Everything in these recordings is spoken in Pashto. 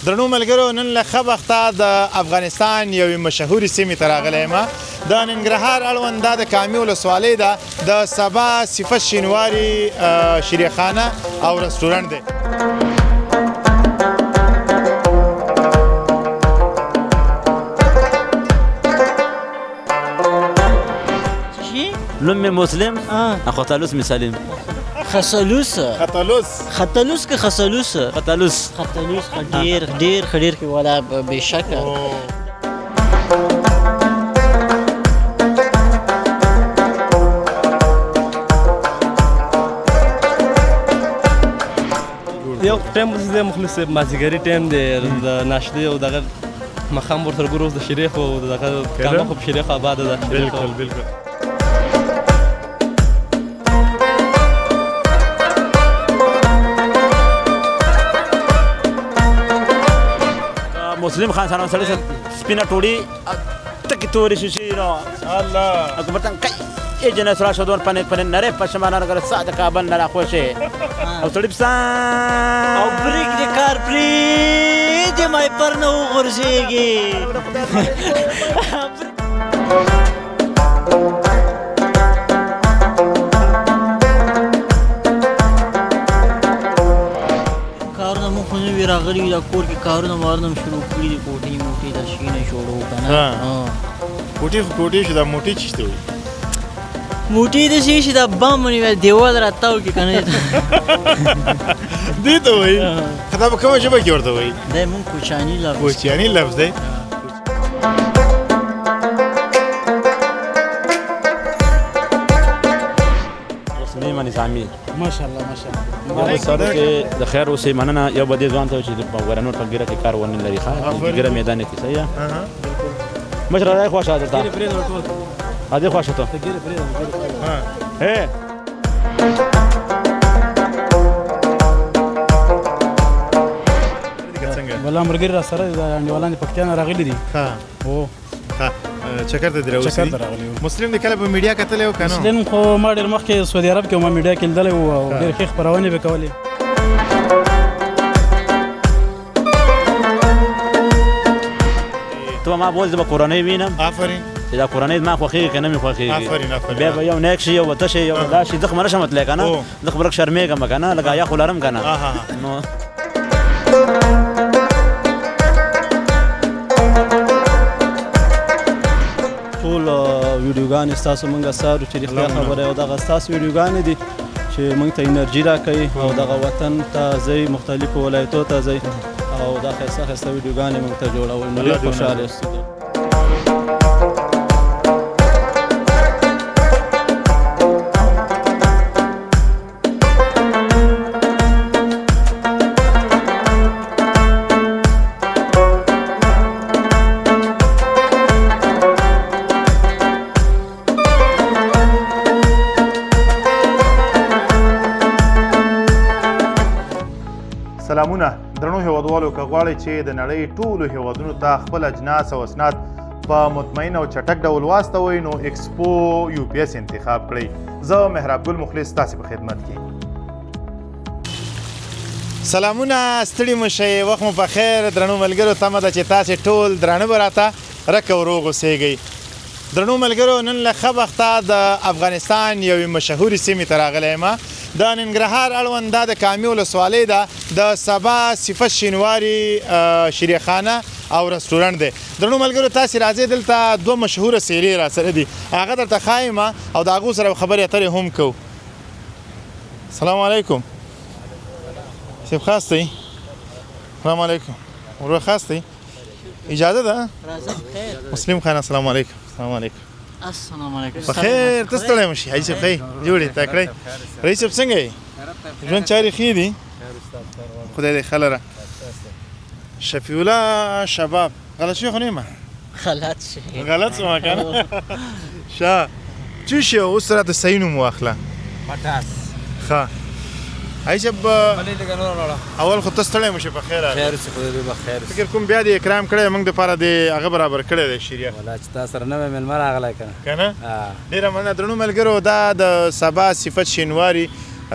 درنو ملګرو نن له ښه بخته د افغانستان یوې مشهورې سیمې ته راغلی یم د ننګرهار اړوند دا د کامې ولسوالۍ ده د سبا صفت شینواري شیرخانه او رستورانت دی لوم مسلم خطالوس مسلم خسلوس خطلوس که خسلوس خطالوس ډیر ډیر خډیر کې ولا بشکه یو ټایم د مخلص مازیګری ټایم دی د ناشته او دغه مخام ورته ګورو د شریخ او دغه کامه خو شریخ آباد ده بالکل بالکل مسلم خان سره سره سپینه ټوړي تکي توري شي نو الله اکبر تن کای اجنه سره شودون پنه نره پښمانه غره ساده کابل نه راخوشه او سړي پسا او بریک د کار پری د مای پر نو غرزيږي کارونه مو خو نه وی راغلي دا کور کې کارونه مارنم شروع کړی دي کوټي موټي د شینه جوړو کنه کوټي شو دا موټي چشته وي موټي د شي دا بم نیول دیوال راتاو کې کنه دې ته وای خدای په کومه ژبه کې ورته وای دا مون کوچانی لفظ دی مسلم نظامی ماشاءالله سره کې د خیر اوسې مننه یو بده ځوان ته چې په ورانو ټنګره کې کار ونه لري ښه ګره میدان کې صحیح مشر راي خوښه ده تا هذه خوښه ته ها اے ولا مرګر را سره د انډیوالان پکتیان راغلي دي ها او ها چکر ته دروسی مسلم د کله په میډیا کتل یو کنه مسلم خو ما ډېر مخکې سعودي عرب کې ما میډیا کې لیدلی او ډېر ښې خپرونې به کولې تو ما بول زما کورنۍ وینم آفرین چې دا کورنۍ ما خوښېږي که نه مې خوښېږي آفرین بیا به یو نیک شي یو وته شي یو دا شي زه خو نه شم تللی که نه زه خو برک شرمېږم که نه لکه یا خو لرم که نه نو ټول ویډیوګانې ستاسو موږ څارو چې رښتیا خبره او دغه ستاسو ویډیوګانې دي چې موږ ته انرژي راکوي او دغه وطن ته ځئ مختلفو ولایتو ته ځئ او دا ښایسته ښایسته ویډیوګانې موږ ته جوړوئ نو ډېر خوشحاله یاستو سلامونه درنو هیوادوالو که غواړئ چې د نړۍ ټولو هیوادونو ته خپل اجناس او اسناد په مطمئن او چټک ډول واستوئ نو ایکسپو یو پی اس انتخاب کړئ زه مهراب ګل مخلص تاسې په خدمت کې سلامونه ستړي مه شئ وخت مو په خیر درنو ملګرو تمه ده چې تاسې ټول درانه به راته رک او روغ اوسیږئ درنو ملګرو نن له ښه بخته د افغانستان یوې مشهورې سیمې ته راغلی یم د ننګرهار اړوند دا د کامې ولسوالۍ ده د سبا صفت شینواري شیرخانه او رستورانت دی درنو ملګرو تاسې راځئ دلته دوه مشهوره څېرې را سره دي هغه درته ښایم او د هغو سره خبرې اترې هم کوو السلام علیکم صاحب خاص دی السلام علیکم ورور خاص دی اجازه ده مسلم خان السلام علیکم السلام علیکم السلام علیکم بخیر ته ستړی مه شي حاجي صاحب ښه جوړې تکړی رئیس صاحب څنګه یې ژوند چارې ښې دي خدای دې ښه لره شفیع الله شباب غلط شوی خو نه یم غلط شي غلط شوم که نه ښه څه شی اوس راته صحیح نوم واخله ښه حاجي صاحب اول خو ته ستړی مه شي په خیر خیر اوسې خدای دې بخیر فکر کوم بیا دې اکرام کړی موږ دپاره دې هغه برابر کړی دی شریعت والله چې تا سره نوی مېلمه راغلی که که نه ډېره مننه درنو ملګرو دا د سبا صفت شینواري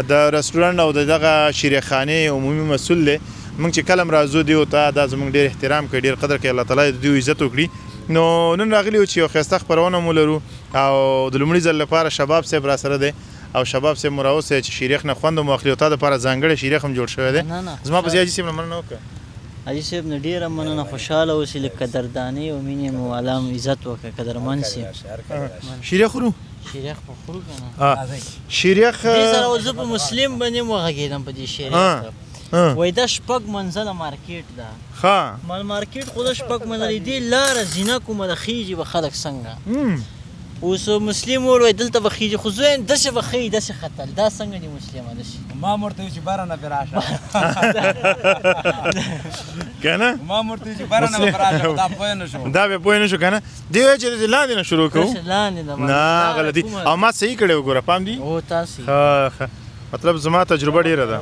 د رستورانت او د دغه شیرخانې عمومي مسؤل دی موږ چې کله راځو دیو ته دا زموږ ډېر احترام کوي ډېر قدر کوي الله تعالی د دوی عزت وکړي نو نن راغلي یو چې یو ښایسته خپرونه مو لرو او د لومړي ځل لپاره شباب صاحب راسره دی او شباب صاحب مو راوستی چې شیریخ نه خوند مو اخلي او تا دپاره ځانګړی شیریخ هم جوړ شوی دی زما په حاجي صاحب نه مننه وکړه حاجي صاحب نه ډېره مننه خوشحاله اوسئ لږ قدردانۍ او مینې مو الله مو عزت وکړه قدرمن سي شیریخ خورو شیریخ په خورو که نه شیریخ دې سره اوس زه په مسلم باندې هم وغږېدم په دې شیریخ وایي دا شپږ منزله مارکیټ ده ښه مارکیټ خو دا شپږ منزلې دې لاره زینه کومه د خیږي به خلک څنګه اوس مسلم وویل دلته به خیږي خو زه یم داسې به ښیي داسې خطل دا څنګه دي مسلمه داسې ما ورته وایي چې بره نه پرې راشه که نه ما ورته وایي چې بره نه پرې راشه دا پوه نه شو دا بیا پوه نه شو که نه دی وایي چې داسې لاندې نه شروع کوو لاندې ده نه غلطي او ما صحیح کړی وګوره پام دی او تاسې ښه مطلب زما تجربه ډېره ده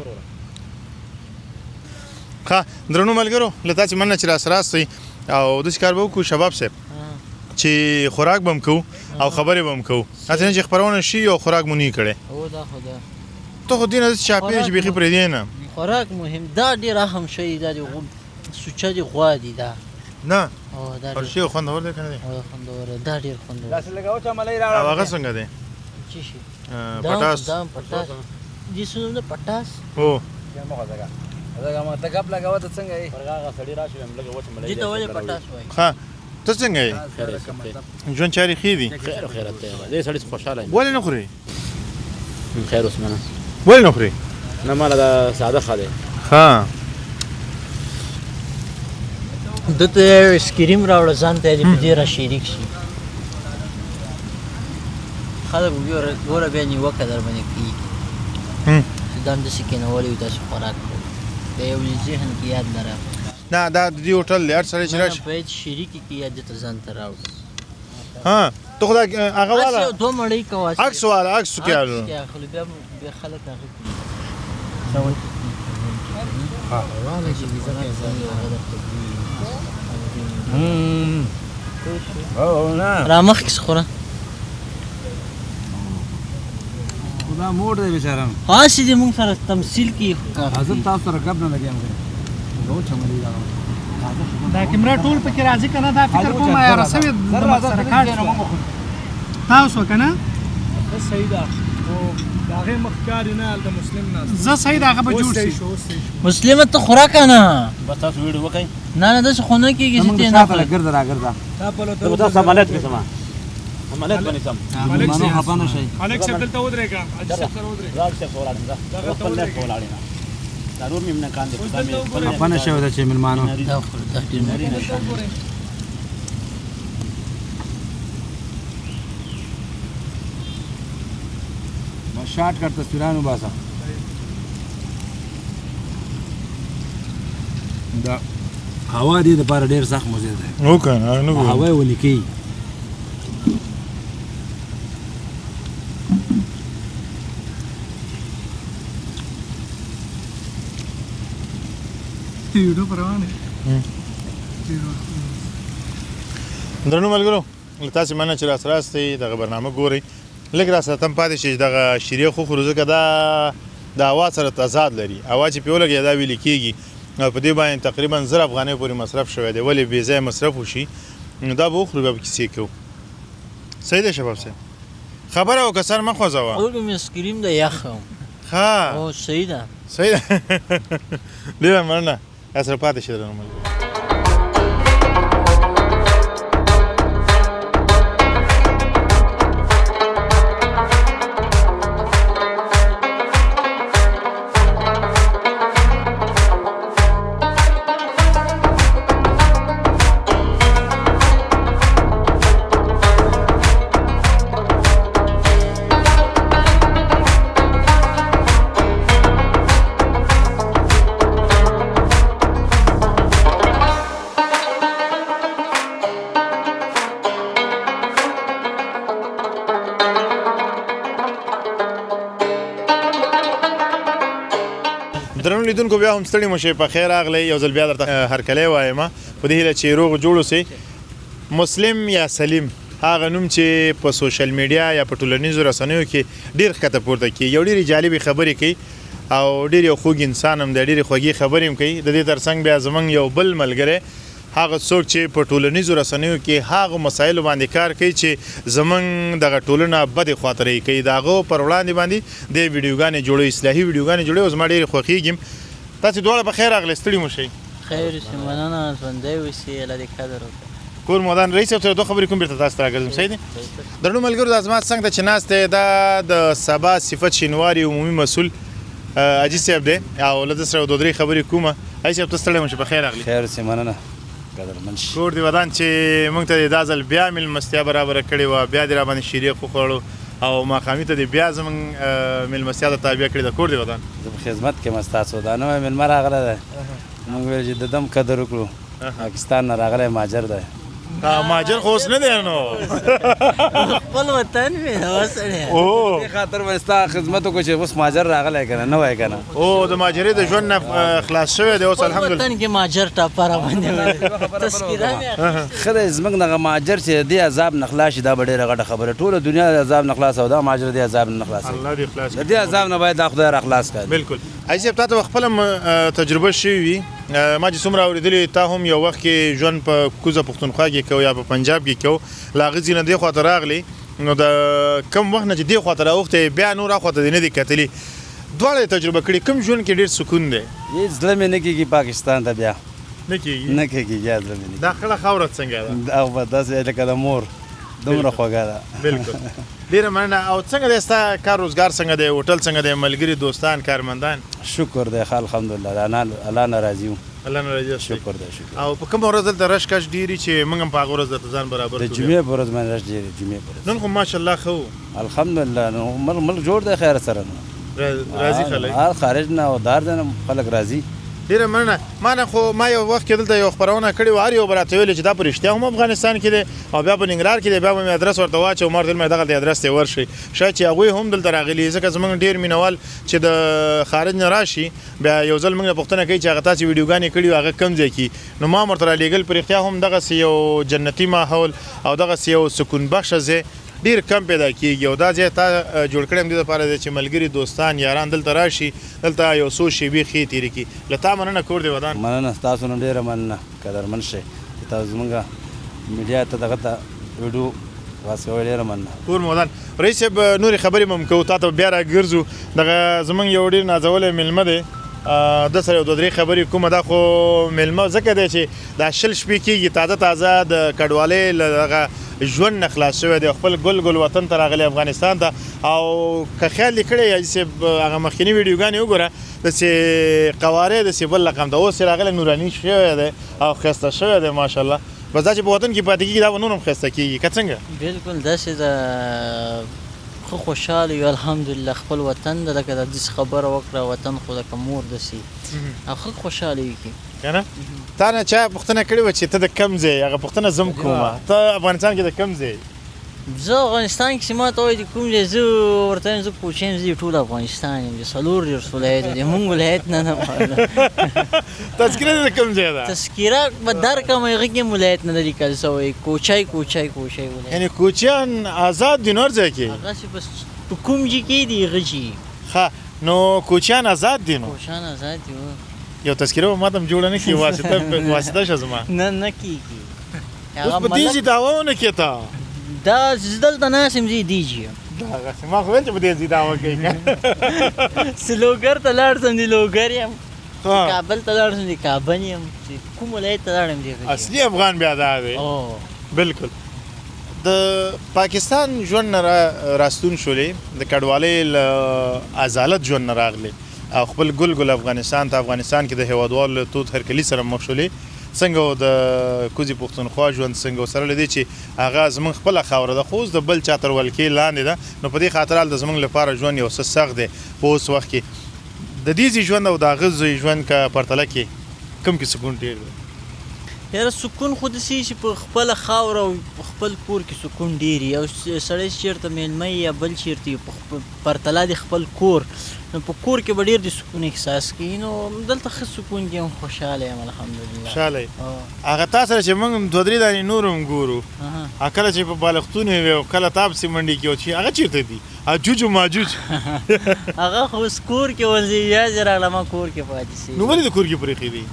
ښه درنو ملګرو له تاسې مننه چې راسره راستئ او داسې کار به وکړو شباب صاحب چې خوراک به هم کوو او خبرې به هم کوو هسې نه چې خپرونه شي او خوراک مو نه وي کړی او دا خو ده ته خو دې نه داسې چاپېږي چې بیخي پرېږدې نه خوراک مهم دا ډېر اهم شی دا د سوچه د غوا دي دا نه او دا پر شي خوندور دی که نه دی خوندور دا ډېر خوندور داسې لږه وچه ملۍ او هغه څنګه دی څه شي پټاس دام پټاس دې څه نوم ده پټاس هو دغه ما ته ګپ لګوه ته څنګه یې هغه سړی راشي هم لږه وچه ملۍ دې ته ولې پټاس وایي ښه ته څنګه یې ژوند چارې ښې دي خیر او خیرات دی دې سړی خوشحاله یم ولې نه خورې خیر اوس منه ولې نه خورې نه ماله دا ساده ښه دی ښه ده ته اسکریم راوړه ځان ته یې په دې را شریک شي خلک ګوره بیا نیوکه در باندې کېږي چې دا هم داسې کېنولی وي داسې خوراک کوو د یو ذهن کې یاد نه راغلی نه دا د دې هوټل دی هر سړی چې راشي باید شریکې کې یا دې ته ځان ته راوړي ها ته خو دا هغه هسې والا یو دوه مړۍ کوه عکس والا عکس کې عکس کې اخلي بیا خلک هغه را مخکې خوره خدا موړ دی بیچاره هسې دې مونږ سره تمثیل کې حضرت تاسو سره ګپ نه لګیم وچه ملۍ دا کیمرا ټول پکې راځي کنه دا فکر کوم یا رسوي د سره کار تاسو کنه صحیح ده او داغه مخکار نه د مسلم نه زه صحیح دغه به جوړ شي مسلمه ته خوراک نه بس تاسو ویډیو وکړئ نه نه داسې خو نه کېږي چې ته نه نه ګرځه راګرځه ته تاسو عملیات کې سما عملیات باندې سم مانو خپه نه شي الک څه دلته ودرېګا اجازه سره ودرېګا راځه څه ولاړم دا خپل نه ولاړم ضرور مې نه کاند خپه نه شوی دا چې مېلمانو دا خو دا ډېر شارټ کټ تصویرانو باسه دا هوا دې لپاره ډېر سخت مزه ده نو کنه نو هوا یې ولیکي ویډیو پروانه درنو ملګرو له تاسې مننه چې راسره راستئ دغه برنامه ګورئ لږ راسره تم پاتې شئ چې دغه شیریخ وخورو ځکه دا د هوا سره تضاد لري هوا چې پې ولګي دا ویلې کېږي او په دې باندې تقریبا 1000 افغانۍ پورې مصرف شوی دی ولې بې ځایه مصرف وشي نو دا به وخورو بیا به کیسې کوو صحیح دی شباب صاحب خبره وکړه سر مه خوځوه اور مې اسکریم د یخ ښه او صحیح ده صحیح ده ډېره مننه راسره پاتې شئ درنو ملګرو درنو لیدونکو بیا هم ستړي مو شئ په خیر راغلی یو ځل بیا درته هرکلی وایم په دې هیله چې روغ جوړ اوسئ مسلم یا سلیم هغه نوم چې په سوشل میډیا یا په ټولنیزو رسنیو کې ډېر ښکته پورته کیږي یو ډېرې جالبې خبرې کوي او ډېر یو خوږ انسان هم دی ډېرې خوږې خبرې هم کوي د دې ترڅنګ بیا زموږ یو بل ملګری هغه څوک چې په ټولنیزو رسنیو کې هغه مسایلو باندې کار کوي چې زموږ دغه ټولنه بدې خواطرې کوي د هغو پر وړاندې باندې د ویډیوګانې جوړوي اصلاحي ویډیوګانې جوړوي او زما ډېرې خوښېږي تاسې دواړه په خیر راغلئ ستړي مو شئ خیر اوسې مننه ژوندی اوسې الله دې قدر وکړي کور مودان رئیس صاحب سره دوه خبرې کوم بیرته تاسو ته راګرځم صحیح دی درنو ملګرو دا زما څنګ ته چې ناست دی دا د سبا صفت شینواري عمومي مسؤل حاجي صاحب دی او له ده سره یو دوه درې خبرې کومه حاجي صاحب ته ستړی مو شي په خیر راغلي خیر اوسې مننه قدرمن شي کور دی ودان چې موږ ته دا ځل بیا میلمستیا برابره کړې وه بیا دې راباندې شیرې وخوړو او ماښامي ته دې بیا زموږ میلمستیا ته تابع کړې ده کور دی ودان زه په خدمت کې یم ستاسو دا نوی میلمه راغلی دی موږ ویل چې د دم قدر وکړو پاکستان نه راغلی مهاجر دی مهاجر خو اوس نه دی نو خپل وطن مې هوا سړی دې خاطر به ستا خدمت وکړو چې اوس مهاجر راغلی که نه نوی که نه او د مهاجرۍ د ژوند نه خلاص شوی دی اوس خپل الحمدلله وطن کې مهاجر ټاپه را باندې تذکیره مې ښه دی زموږ دغه مهاجر چې دې عذاب نه خلاص شي دا به ډېره غټه خبره ټوله دنیا د عذاب نه خلاص او دا مهاجر دې عذاب نه خلاص الله دې خلاص د دې عذاب نه باید دا خدای را خلاص کړي بالکل حاجي صاحب تا ته خپله تجربه شوې وي ما چې څومره اورېدلې تا هم یو وخت کې ژوند په کوزه پښتونخوا کې کوو یا په پنجاب کې کوو له هغه ځای نه دې خواته راغلی نو د کم وخت نه چې دې خواته راوښتی بیا نور اخواته دې نه دي کتلي دواړه یې تجربه کړي کوم ژوند کې ډېر سکون دی هېڅ زړه مې نه کېږي پاکستان ته بیا نه کېږي نه کېږي بیا زړه مې نه دا خړه خاوره څنګه ده او به داسې لکه د مور دومره خوږه ده بالکل ډېره مننه او څنګه دی ستا کار روزګار څنګه دی هوټل څنګه دی ملګري دوستان کارمندان شکر دی ښه الحمدلله الله نه راضي وو الله نه راضي شکر دی شکر او په کومه ورځ دلته رش کش ډېري چې موږ هم په هغه ورځ درته ځان برابر د جمعې په ورځ باندې رش ډېر جمعې په ورځ نن خو ماشاءالله ښه وو الحمدلله نو ملک جوړ دی خیر سره نو راضي خلک هر خارج نه او دار دی نه خلک راضي ډېره مننه ما یو وخت کې دلته یو خپرونه کړې وه هر یو به راته ویلې چې دا په رښتیا هم افغانستان کې دی او بیا په ننګرهار کې دی بیا به مې ادرس ورته واچو ما ورته ویل مې دغلته ادرس ته ورشئ شاید چې هغوی هم دلته راغلي ځکه زموږ ډېر مینوال چې د خارج نه راشي بیا یو ځل موږ نه پوښتنه کوي چې هغه تاسې ویډیوګانې کړي وي هغه کوم ځای کې نو ما ورته رالیږل په رښتیا هم دغسې یو جنتي ماحول او دغسې یو سکون بخشه ځای ډیر کم پیدا کیږي او دا ځای تا جوړ کړی هم دې دپاره دی چې ملګري دوستان یاران دلته راشي دلته یو څو شېبې ښې تېرې کړي له تا مننه کور دی ودان مننه ستاسو نه ډېره مننه قدرمن شئ چې تاسو زموږ میډیا ته دغه ته ویډیو واس کوئ ډېره مننه کور مو ودان رئیس صاحب نورې خبرې به هم کوو تا ته بیا راګرځو دغه زموږ یو ډېر نازولی میلمه دی د سره یو دوه درې خبرې کومه دا خو میلمه ځکه دی چې دا شل شپې کېږي تازه تازه د کډوالۍ له دغه ژوند نه خلاص شوی دی خپل ګل وطن ته راغلی افغانستان ته او که خیال یې کړی حاجي صاحب هغه مخکیني ویډیوګانې وګوره داسې قوارې داسې بل رقم ده اوس یې راغلی نوراني شوی دی او ښایسته شوی دی ماشاءالله بس دا چې په وطن کې پاتې کېږي دا به نور هم ښایسته کېږي که څنګه بالکل داسې د خو خوشحاله یو الحمدلله خپل وطن ده لکه د داسې خبره وکړه وطن خو لکه مور داسې او ښه خوشحاله وي کې که نه تا نه چا پوښتنه کړې وه چې ته د کوم ځای هغه پوښتنه زه هم کومه ته افغانستان کې د کوم ځای زه افغانستان کې چې ما ته وایي د کوم ځای زه ورته وایم زه کوچی یم زه ټول افغانستان یم د څلور دېرش ولایت دی مونږ ولایت نه تذکره دې د کوم ځای ده تذکره به درکړم هغې کې هم ولایت نه ده لیکل شوی کوچی ولایت یعنې کوچیان آزاد دي نور ځای کې هغسې بس په کوم ځای کې دي هغه ځای ښه نو کوچیان آزاد دي نو کوچیان آزاد دي یو تذکره به ما ته هم جوړه نه کړي واسطه شه زما نه کېږي اوس په دې ځای دعوا ونه کړې تا دا زه دلته ناست یم زه یې دې ځای یم دغسې ما خو ویل چې په دې ځای دعوا کوي زه لوګر ته لاړ شم د لوګر یم کابل ته لاړ شم د کابل یم چې کوم ولایت ته لاړم دی اصلي افغان بیا دا دی بالکل د پاکستان ژوند نه راستون شولې د کډوالۍ له ازالت ژوند نه راغلې او خپل ګل افغانستان ته افغانستان کې د هیوادوالو تود هرکلي سره مخ شولې څنګه د کوزي پښتونخوا ژوند څنګه سره لدی چې هغه زمونږ خپله خاوره ده خو اوس د بل چا تر ولکې لاندې ده نو په دې خاطر هلته زمونږ لپاره ژوند یو څه سخت دی په اوس وخت کې د دې ژوند او د هغه ژوند که پرتله کې کوم کې سکون ډېر دی یاره سکون خو داسې چې په خپله خاوره او په خپل کور کې سکون ډېر وي او سړی چې چېرته میلمه یا بل چېرته وي په پرتله د خپل کور نو په کور کې به ډېر د سکون احساس کوي نو دلته ښه سکون کې هم خوشحاله یم الحمدلله خوشحاله هغه تا سره چې موږ هم دوه درې دانې نور هم ګورو کله چې په بالښتونو وي او کله تاپسې منډې کې او هغه چېرته دي جوج و ماجوج هغه خو اوس کور کې ولځي بیا چې راغله ما کور کې پاتې سي نو ولې د کور کې پرېښي دي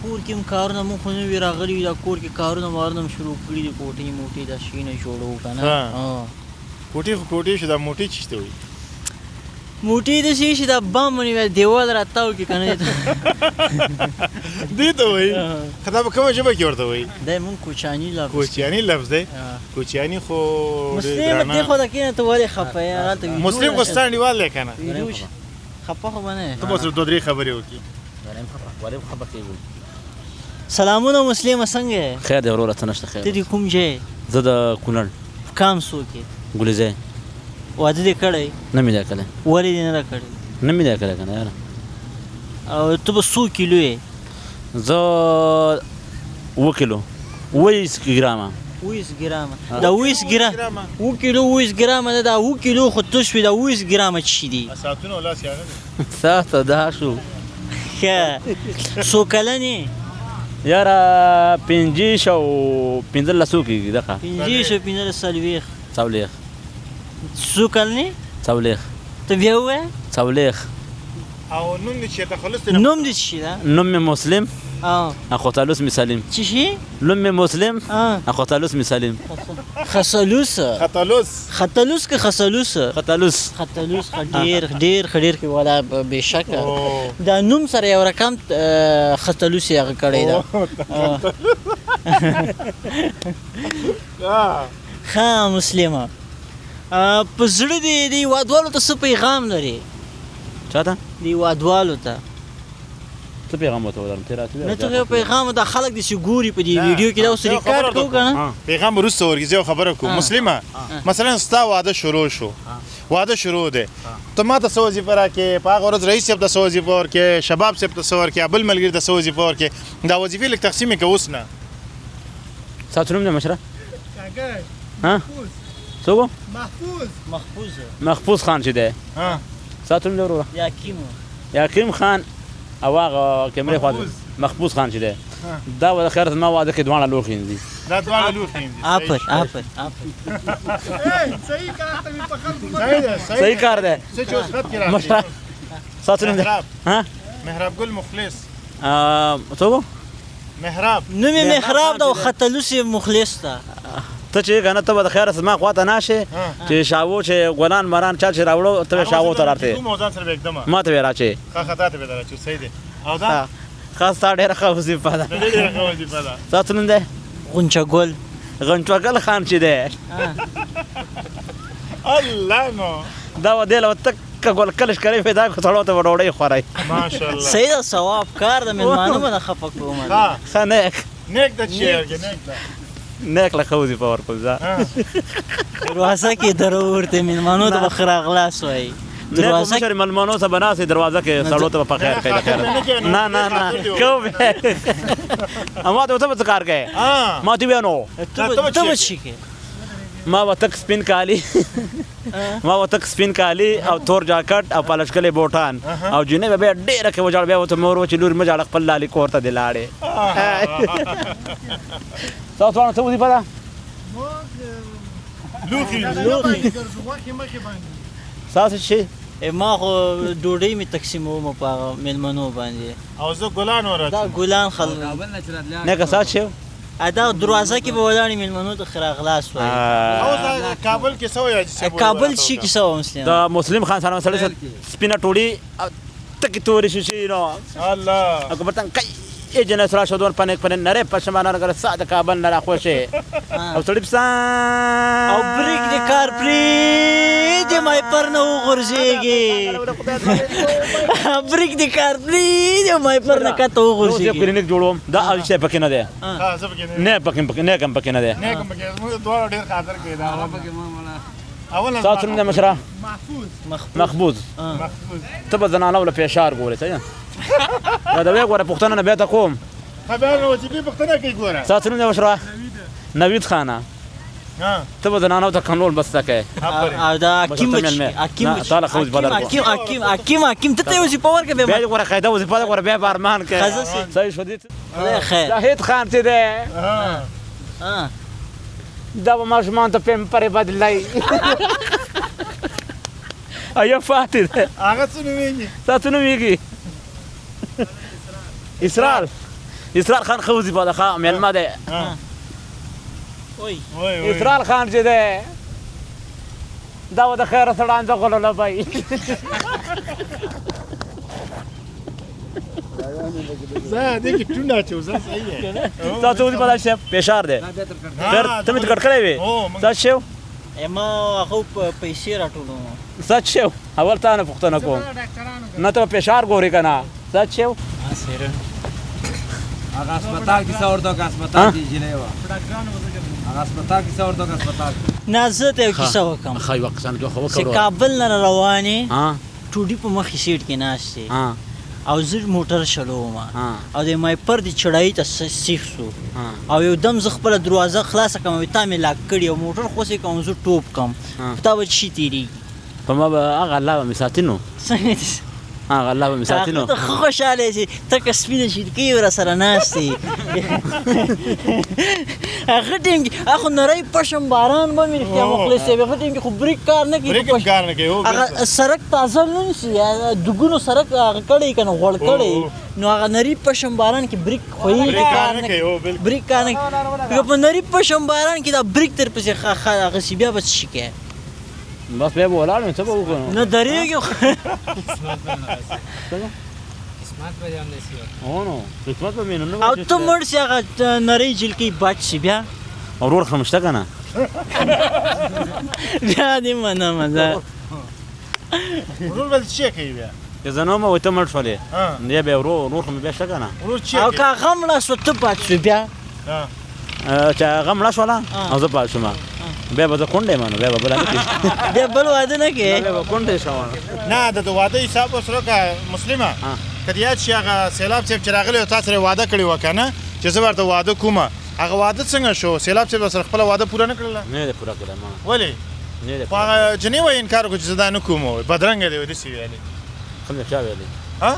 کور کې هم کارونه مونږ خو نه وي راغلي وي دا کور کې کارونه وارونه هم شروع کړي دي کوټې موټې دا شي نه جوړوو که نه کوټې خو کوټې شو دا موټې چېشته وایي موټې داسې چې دا بام ونیوی دیوال راتاو کې که نه دې ته وایي ښه دا په کومه ژبه کې ورته وایي دی مونږ کوچیاني لفظ کوچیاني لفظ دی کوچیاني خو مسلم دې خو د کېنه ته ولې خفه یې هغلته مسلم خو ستا انډیوال دی که نه خفه خو به نه ته به ورسره دوه درې خبرې وکړي سلامونه مسلمه څنګه یې خیر دی وروره څه نشته خیر ته د کوم ځای زه د کونړ کام څوک یې ګلزی واده دې کړی نه مې دی کړی ولې دې نه ده کړی نه مې دی کړی که نه یاره او ته به څو کیلو یې زه 7 کیلو 20 ګرامه 20 ګرامه دا 20 ګرامه 7 کیلو 20 ګرامه ده دا 7 کیلو خو تش وي دا 20 ګرامه څه شي دي ساعتونه ولاس یې هغه دی ساعته دا شو ښه څو کلن یې یاره 50 او 15 کېږي دغه 50 څلوېښت څلوېښت څو کلن یې څلوېښت ته بیا ووایه څلوېښت او نوم دې چې تخلص نوم دې څه شي ده نوم مې مسلم اه اخوتالوس مې سلیم څه شي نوم مې مسلم اه اخوتالوس مې سلیم خسلوس خطلوس که خسلوس خطالوس خطلوس ډېر ښه والا بېشکه دا نوم سره یو رقم خطلوس یې هغه کړی ده ښه مسلمه په زړه دې د هېوادوالو ته څه پیغام لري چا ته د هېوادوالو ته څه پیغام ورته ودرم ته راته نه ته پیغام دا خلک داسې ګوري په دې ویډیو کې دا اوس ریکارډ کوو که نه پیغام وروسته ورکړي زه یو خبره کوم مسلمه مثلا ستا واده شروع شو واده شروع دی ته ما ته څه وظیفه راکړې په هغه ورځ رئیس صاحب ته څه وظیفه ورکړې شباب صاحب ته څه ورکړې بل ملګري ته څه وظیفه ورکړې دا وظیفې لږ تقسیم یې که اوس نه ستا څه نوم دی مشره څوک محفوظ خان چې دی ستا څه نوم دی وروره یاکیم خان او هغه کیمرې خواته محفوظ خان چې دی دا به د خیر زما واده کې دواړه لوښي دي دا دواړه لوښي دي آفر صحیح کار دی څه چې اوس خط کې راغلی مشره ستا څه نوم دی محراب ګل مخلص څوک محراب نوم یې محراب ده او خطلوس یې مخلص ده ته چې که نه ته به د خیره زما خواته ناشې چې شاوو چې ګلان مران چا چې راوړو ته به شاوو ته راتې ما ته به راچې ښه خطا ته به در اچو صحیح دی او دا ښه ستا ډېره ښه وظیفه ده ډېره ښه وظیفه ده ستا څه نوم دی غنچه ګل غنچوګل خان چې دی الله نو دا به دې له تکه ګل کلش کوي پیدا کړو سړو ته به ډوډۍ خورئ ماشاءالله صحیح ده ثواب کار ده مېلمانه به نه خفه کوم ښه نیک ده چې نیک ده نیک له ښه وظیفه ورکړو زه دروازه کې درو ورته مېلمانو ته به ښه راغلاست وایي دروازه کې مېلمانو سره به ناست دروازه کې سړو ته به په خیر کوي د خیر نه کوم اما ته څه کار کوي ما ته بیا نو ته به څه کوې ما به تک سپین کالي او تور جاکټ او پالش کلي بوټان او جینۍ به بیا ډېره کې وجاړ بیا ورته مې ور و چې لور مه جاړه خپل لالي کور ته دې لاړې ستا ځوانه څه وظیفه ده ستاسو شي ما خو ډوډۍ مې تقسیموم په هغه مېلمنو باندې او زه ګلان ورته دا ګلان خلک نه که ستاسو شي دا دروازه کې به ولاړې مېلمنو ته ښه راغلاست وایي او کابل کې څه وایي کابل شي کیسه وه مسلم د مسلم خان سره مسله سپینه ټوړي او تکې تورې شیشې نو الله اکبر تن کای جنس را شدون پنک پنن نره پشمانه نگر ساده کابل نرا خوشه او سړی پسان او بریک د کار پری د مای پر نه وغورځيږي بریک د کار پری د مای پر نه کته وغورځيږي کلینیک جوړوم دا اوشه پکې نه ده ها زه پکې نه پکې نه کم پکې نه ده نه کم پکې موږ دوه ډېر خاطر کې دا پکې ما اوله تاسو نه مشره محفوظ ته به زنانه ولا فشار ګورې څه دا به غوړه پښتنه نه به تا کوم خبر نو چې په پښتنه کې ګوره تاسو نوم وشرا نوید خانه ها ته به د نانو ته کنټرول بس تکې او دا حکیم تعالی خوش بدل حکیم ته ته وسی پاور کې به بیا ګوره قاعده وظیفه ده ګوره بیا بارمان کې صحیح شو دي خیر زاهد خان ته ده ها دا به ماشومان ته پم پرې بدلای ایا فاتح ده هغه څه نومېږي تاسو نو میږي اسرار خان خو وظیفه ده خام علم ده وای اسرار خان چې ده دا د خیر سره انځ غلول بای زه دې کې ټونه چوزه صحیح ہے تاسو وظیفه ده شپ پېشار ده خیر ته مې کټ کړې وې تاسو شو ما هغه پیسې راټولوم سچ شو اول تا نه پوښتنه کوم نه ته پېشار ګوري کنه سچ شو هغه هسپتال کې څه ورته هسپتال کې جلې و هغه هسپتال کې څه ورته هسپتال نه زه ته یو کیسه وکم خای وخت څنګه خو چې کابل نه روانې ها ټوډي په مخې سیټ کې ناشته ها او زه موټر چلوم او د مای پر دی چړای ته سیخ سو او یو دم ز خپل دروازه خلاص کوم تا مې لاک کړی او موټر خو سې کوم زه ټوپ کم تا و چی تیری په ما به هغه الله به مساتینو څنګه هغه الله به مساتینو ته خوشاله شي ته کسبینه شي کې ور سره ناشتي هغه ټیم کې اخو نری پشم باران به مې کې مخلص به هغه ټیم کې خو بریک کار نه کوي بریک کار نه کوي هغه سرک تازه نه شي دګونو سرک هغه کړي کنه غوړ کړي نو هغه نری پشم باران کې بریک خوې کار نه کوي بریک کار نه په نری پشم باران کې دا بریک تر پسې هغه سی بیا بس شي کې بس به ولاړ څه به وکړو نه درېږي قسمت به جام نشي نو قسمت به مين نو او ته مړ شي هغه نری جل کې بچ شي بیا اورور خمشته کنه بیا دې منه مزه ورور بل څه کوي بیا که زنه مو ته مړ شولې نه به ورور خم بیا شته کنه ورور څه او کا غم لا سوت پات بیا چې غم لا شولا او زه پات شوم بیا به کونډه مانو بیا به بل نه بیا بل واده نه کې بیا به کونډه شوم نه د واده حساب وسره کا مسلمه کدی یاد شي هغه سیلاب صاحب چې راغلی او تاسو سره واده کړی وکنه چې زه ورته واده کوم هغه واده څنګه شو سیلاب صاحب سره خپل واده پوره نه کړل نه پوره کړم ما ولی نه هغه جنې وای انکار کوي چې زه نه کوم بدرنګ دی ودی سی ویلي کوم څه ویلي ها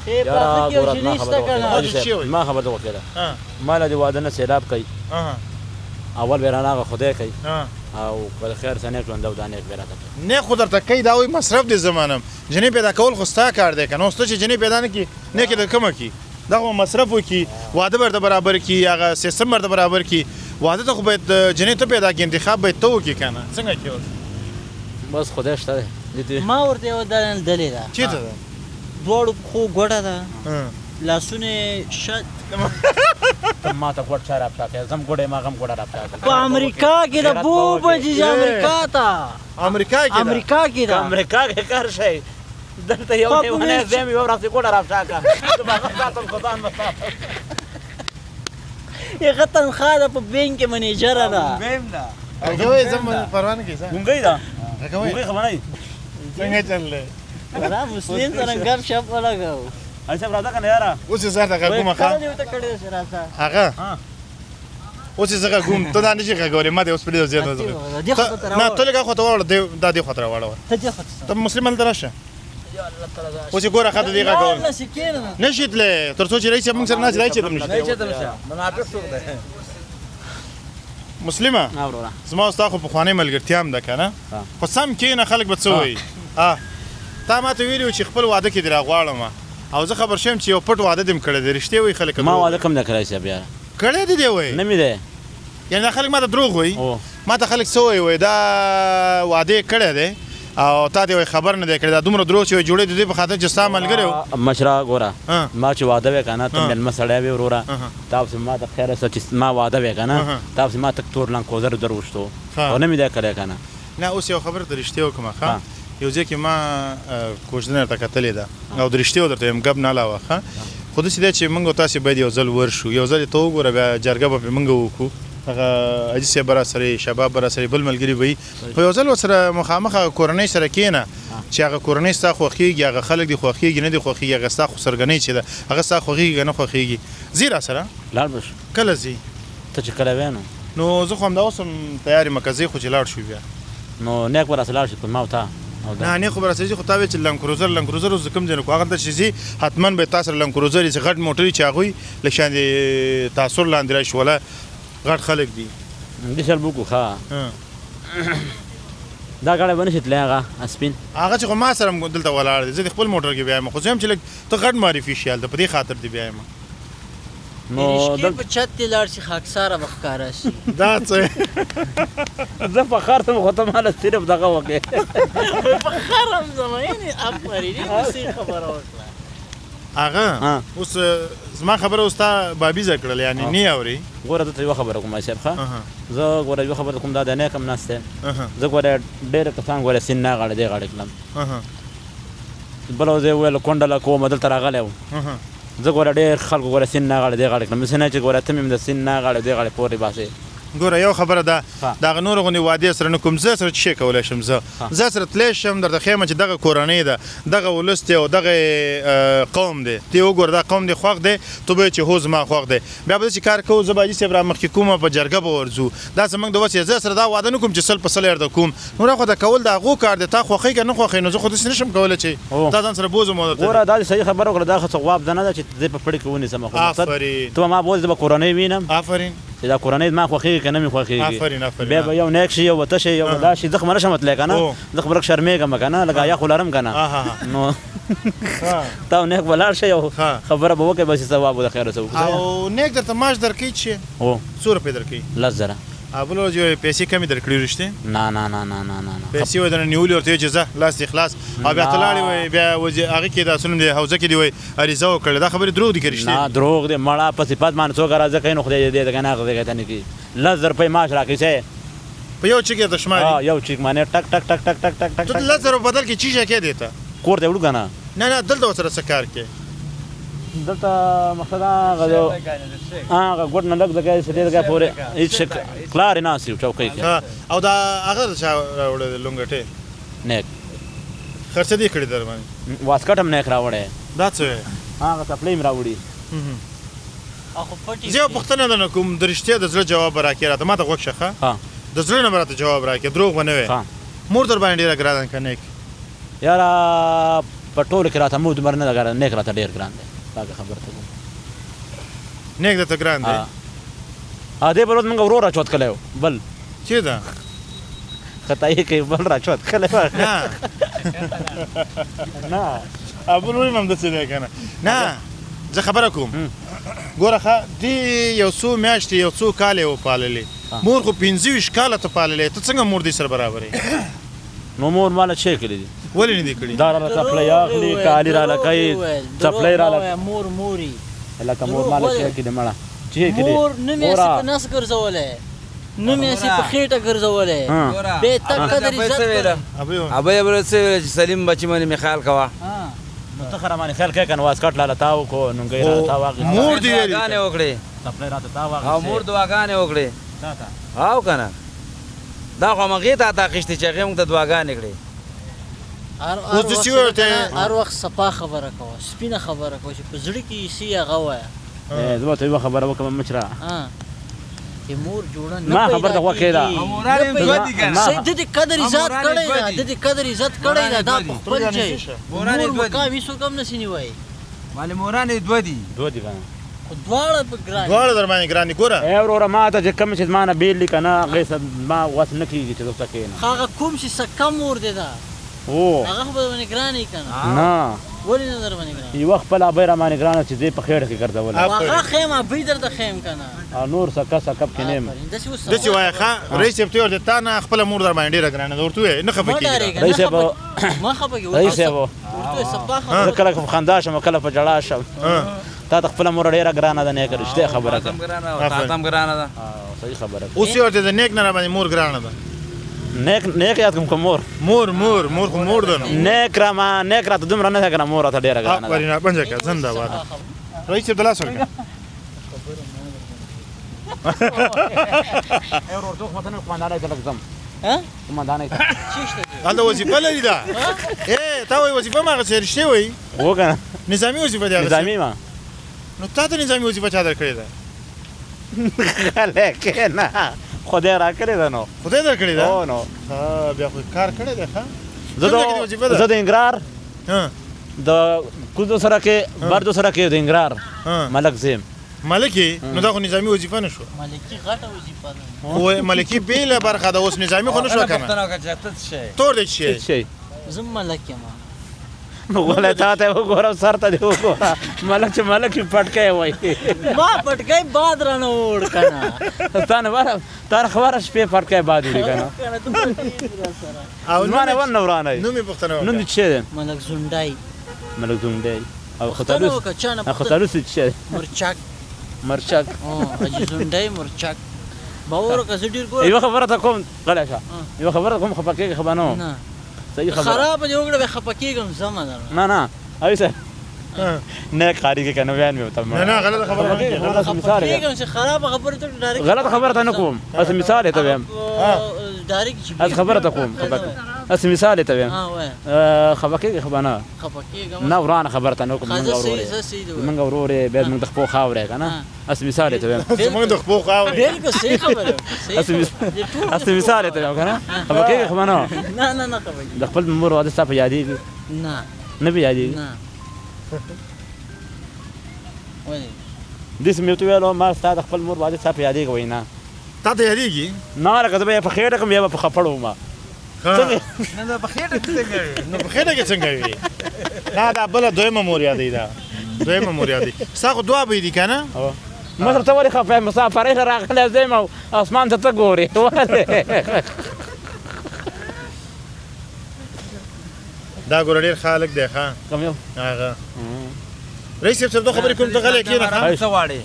یاره ګورات ما خبر وکړه مال دی واده نه سیلاب کوي اول بیرانه خدای کوي او بل خیر سنه ژوند او دانه بیراته نه خود درته کوي دا وای مصرف دي زمانم جنې پیدا کول خو ستا کار دی کنه اوس ته چې جنې پیدا نه کی نه کې د کومه کی دا خو مصرف وکي واده برته برابر کی هغه سیستم برته برابر کی واده ته خو باید جنې ته پیدا کی انتخاب باید تو کی کنه څنګه کی بس خدای شته دي ما ورته یو دلیل ده چی ته دوړ خو ګوډه ده لاسونه شت ما ته ګوډ چاره راځه زم ګوډه ما غم ګوډه راځه په امریکا کې د بو بجې امریکا ته امریکا کې ده امریکا کې کار شي دلته یو نه زم یو راځي ګوډه راځه کا ما غواړم خدان مسافر یغه تنخواه په بانک کې منیجر ده ویم دا هغه زم پروانه کی څنګه ګونګي دا هغه خبرای څنګه چلله را مسلمان سره ګپ شپ ولګاو ایسه راځه کنه یاره اوس زه ته کومه ښه هغه اوس زه کوم ته دا نشي غوړې ما دې اوس پرې زیاته نه ته لګه خو ته وړه د دې خطر وړه ته مسلمان درشه اوس ګوره خاطر دی غوړ نشیتله تر څو چې رئیس موږ سره نه راځي نشه منافق څوک ده مسلمه زما استاد خو په خوانې ملګرتیام ده کنه خو سم کې نه خلک به څه وایي تا ما ته ویلو چې خپل واده کې درا غواړم او زه خبر شوم چې یو پټ واده دم کړی دی رښتیا وایي خلک ما واده کم نه کړی شه بیا کړی دی وایي نه مې ده یعنی خلک ما ته دروغ وایي ما ته خلک څه وایي دا واده کړی دی او تا دې خبر نه دی کړی دا دومره دروغ چې جوړې دي په خاطر چې ستا ملګری مشره ګوره ما چې واده وکنه ته مل مسړې وی وروره تاسو ما ته خیره چې ما واده وکنه تاسو ما تک تور لان کوزر دروشتو او نه مې ده کړی کنه نه اوس یو خبر درشته وکم ښا یو ځکه ما کوژدنه ته کتلې ده او درشته ودرته يم غب نه علاوه ښا خود سي چې موږ تاسو باید یو ځل ورشو یو ځل ته وګوره بیا جرګه به موږ وکړو هغه اجي سره برا سره شباب برا سره بل ملګری وي په یو ځل سره مخامخ کورنۍ سره کینه چې هغه کورنۍ ستا خوښېږي هغه خلک دې خوښېږي نه دې خوښېږي هغه ستا خسرګنۍ چې ده هغه ستا خوښېږي که نه خوښېږي ځي راسره لاړ به شو کله ځي ته چې کله وې نو زه خو همدا اوس هم تیار یم که ځې خو چې لاړ شو بیا نو نیک به راسه لاړ شي په ما او تا نه نه خو به راسره ځي خو تا وایې چې لنګ کروزر اوس د کوم ځای نه کو هغه ته چې ځي حتما به تا سره لنګ کروزر یې چې غټ موټر چې هغوی لږ شان د تاثر لاندې راشي ولا غټ خلک دي دې شل بوکو ښه دا ګاډی به نشي تللی هغه سپین هغه چې خو ما سره هم دلته ولاړ دی زه د خپل موټر کې بیا یم خو زه یم چې لږ ته غټ معرفي شي هلته په دې خاطر دې بیا یم نو رشکې په چت دې لاړ شي خاکساره به ښکاره شي دا څه زه فخر ته خو ته ماله صرف دغه وکړې فخر هم زما یعنې افرین صحیح خبره وکړه هغه اوس زما خبره اوس تا بابیزه کړل یعنې نه اوري ګوره دته یوه خبره کوم صاحب ښه زه ګوره یوه خبره کوم دا د نیک هم ناست دی زه ګوره ډېر کسان ګوره سین نه غاړه دې غاړې کړم بله زه یې وویل کونډه له کومه دلته راغلی وم زه ګوره ډېر خلکو ګوره سین نه غاړه دې غاړې کړم داسې نه چې ګوره ته مې د سین نه غاړه دې غاړې پورې باسې ګوره یو خبره ده د هغه نورو غوندې وعدې سره نه کوم زه سره څه شی کولی شم زه سره تلی شم درته ښیم چې دغه کورنۍ ده دغه ولس دی او دغه قوم دی ته یې وګوره دا قوم دی خوښ دی ته به چې هو زما خوښ دی بیا به داسې کار کوو زه به حاجي صاحب را مخکې کومه په جرګه به ورځو دا زموږ د وس زه سره دا وعده نه کوم چې سل په سل یې درته کوم نور خو د کول د هغو کار دی تا خوښوي که نه خوښوي نو زه خو داسې نه شم کولی چې تا ځان سره بوزم ګوره دا دې صحیح خبره وکړه دا خو څه غواب ده نه ده چې زه په پړي کې ونیسم خو مقصد ته به ما بولې زه به کورنۍ وینم آفرین چې دا کورنۍ زما خوښېږي که نه مې خوښېږي آفرین بیا به یو نیک شي یو به ته شي یو به دا شي زه خو به نه شم تللی که نه زه خو به لږ شرمېږم که نه لږ حیا خو لرم که نه نو تا او نیک به لاړ شئ او خبره به وکړئ بس ثواب به د خیره څه وکړو او نیک درته معاش درکوي چې هو څو روپۍ درکوي 10,000 بل ورځ یو پیسې کمې درکړي رښتې نه نه نه نه نه نه پیسې وایي درنه نیولې ورته وایي چې ځه لاس دې خلاص او بیا ته لاړې وایي بیا هغې کې دا څه نوم دی حوزه کې دې وایي عریضه وکړې دا خبرې دروغ دي که رښتې نه دروغ دی مړه په صفت باندې څوک راځه کوي نو خدای دې که نه خدای ته نه کړي 10,000 روپۍ معاش راکړي څه په یو چیک یې ته شماري یو چیک باندې ټک ټک ټک ټک ټک ټک ټک ته 10,000 بدل کې چی شی کې دی ته کور ته وړو که نه نه نه دلته ورسره څه کار کې دلته مقصد هغه ګوډ نه لږ د ګای سړي د ګای پورې هېڅ شي کلارې ناست یو چوکۍ کې او دا هغه د چا راوړی دی لونګټې نیک خرڅه دې کړې در باندې واسکټ هم نیک راوړی دا څه وایي هغه څپلۍ هم راوړي زه یو پوښتنه درنه کوم د رښتیا د زړه جواب به راکړې راته ما ته غوږ شه ښه د زړه نه به راته جواب راکړې دروغ به نه وایې مور در باندې ډېره ګرانه که نیک یاره په ټولو کې راته مور دومره نه ده ګران نیک راته ډېر ګران دی هغه خبره ته کوم نیک درته ګران دی دې بل ورځ موږ ورور راچوت کلی و بل چېرته خطایي کوي بل راچوت کلی و نه بل ویم همداسې دی که نه نه زه خبره کوم ګوره ښه دې یو څو میاشتې یو څو کاله یې وپاللې مور خو 25 کاله ته پاللې ته څنګه مور دې سره برابرې نو مور ماله څه کړي دي ولې نه دي کړي دا راله څپلۍ اخلي کالي راله کوي څپلۍ راله مور موري لکه مور ماله څه کړي مړه چې کړي مور نه مې اسې په نس ګرځولی نه مې اسې په خېټه ګرځولی بې تک قدر عزت ابه یې بل څه ویل چې سلیم بچي باندې مې خیال کوه نو ته خره باندې خیال کوې که نو واسکټ لاله تاو کو نونګۍ راله تا واخېسته مور دې دعاګانې وکړې څپلۍ راته تا او واخېستې مور دعاګانې وکړې تا ته او که نه دا خو همغې ته اخیستې چې هغې موږ ته دعاګانې کړې هر وخت صفا خبره کوه سپینه خبره کوه چې په زړه کې یې سي هغه وایه زه به ته یوه خبره وکړم مشره چې مور جوړه ما خبر ته غوږ کېږده د دې قدر عزت کړی ده د دې قدر عزت کړی ده دا په خپل ځای مور مقام هېڅوک هم نسي نیوی مالې مورانې دوه دي دوه دي که نه خو دواړه په ګران دواړه در باندې ګران دي ګوره وروره ما ته چې کوم چې زما نه بېل دي که نه هغې ما وس نه کېږي چې زه څه کښېنم هغه کوم چې څه کم مور دی ده هغه خو به در باندې ګران یي که نه نه ولې نه در باندې ګران یوه خپل ابۍ را باندې ګرانه چې زه یې په خېټه کې ګرځولی هغه خیم ابۍ درته خیم که نه او نور سکه سکب کې نه یم داسې وایه ښه رئیس صاحب ته ورته تا نه خپله مور در باندې ډېره ګرانه ده ورته ووایې نه خفه کېږي رئیس صاحب مه خفه کېږه رئیس صاحب زه کله په خندا شم کله په ژړا شم تا ته خپله مور ډېره ګرانه ده نیکه رښتیا خبره کوه تا هم ګرانه ده صحیح خبره اوس یې ورته د نیک نه را باندې مور ګرانه ده نیک یاد کوم که مور خو مور ده نو نیک راته دومره نه ده که نه مور راته ډېره ګرانه ده آفرین پنجه که زنده باد رئیس صاحب د لاس ورکړه ورور څوک مته نه قمندانۍ ته لږ ځم قمندانۍ ته هلته وظیفه لري دا تا وایي وظیفه هم هغسې رښتې وایي و که نه نظامي وظیفه دی هغسې نظامي ما نو تا ته نظامي وظیفه چا درکړې ده غلی کښېنه خدای را کړې ده نو خدای درکړې ده هو نو بیا خو کار کړی دی ښه زه د انګرار ها د کوزو سره کې بردو سره کې د انګرار ملک زیم ملک یې نو دا خو نظامي وظیفه نه شوه ملکي غټه وظیفه ده خو ملکي بېله برخه ده اوس نظامي خو نه شوه که نه پوښتنه وکړه چې ته څه شی تور دی چې هېڅ شی زه ملک یم نو غلی تا ته وګوره سر ته دې وګوره ملک چې ملک یې پټکی وایي ما پټکی باد رانه وړ که نه تا نه تا خبره شپې پټکی باد وړي که نه که نه ته پټکېږي راسره او زما نه ونه ورانی نوم یې پوښتنه نوم وکړه دې څه دی ملک زونډی ملک زونډی او پوښتنه ختالوس وکړه چا نه ختالوس څه دی مرچک مرچک حاجي زونډی مرچک باور وکړه زه ډېر ګوره یوه خبره ته کوم غلی شه یوه خبره ته کوم خفه کېږي خبه نه وم نه صحیح خبره خرابه دې وکړه بیا خفه کېږم ځمه درنه نه نه اوی نیک کاری کې کنه بیان مې وته نه نه غلطه خبره نه کوي مثال دی کېږم چې خرابه خبره ته ډایرکټ غلط خبره ته نه کوم اس مثال ته ویم ډایرکټ اس خبره ته کوم اس مثال ته ویم ها وای خفه کېږي خبه نه خفه کېږم نه ورانه خبره ته نه کوم خزه منګ سي ورورې منګ ورورې به موږ د خپل خاورې کنه اس مثال ته ویم زمونږ د خپل خاورې بالکل صحیح خبره اس مثال ته ویم کنه خفه کېږي خبه نه نه نه نه خبره د خپل مور واده ستاسو یادېږي نه نه به یادېږي نه ولې دې سمې ته ویلو ما ستا د خپل مور واده ستاسو یادېږي وای نه تا ته یادېږي نه لکه زه به یې په خېټه کړم یا به په خپړ وم نه دا په خېټه کې څنګه وي نو په خېټه کې څنګه وي نه دا بله دویمه مور یادوي دا دویمه مور یادوي ستا خو دوه بوی دي که نه مصر ته ولې خفه یم مسافرۍ ته راغلی زه یم او اسمان ته ته ګورې ولې دا ګوره ډېر ښه هلک دی ښه کوم یو هغه رئیس صاحب سره دوه خبرې کوم ته غلی کښېنه ښه څه غواړې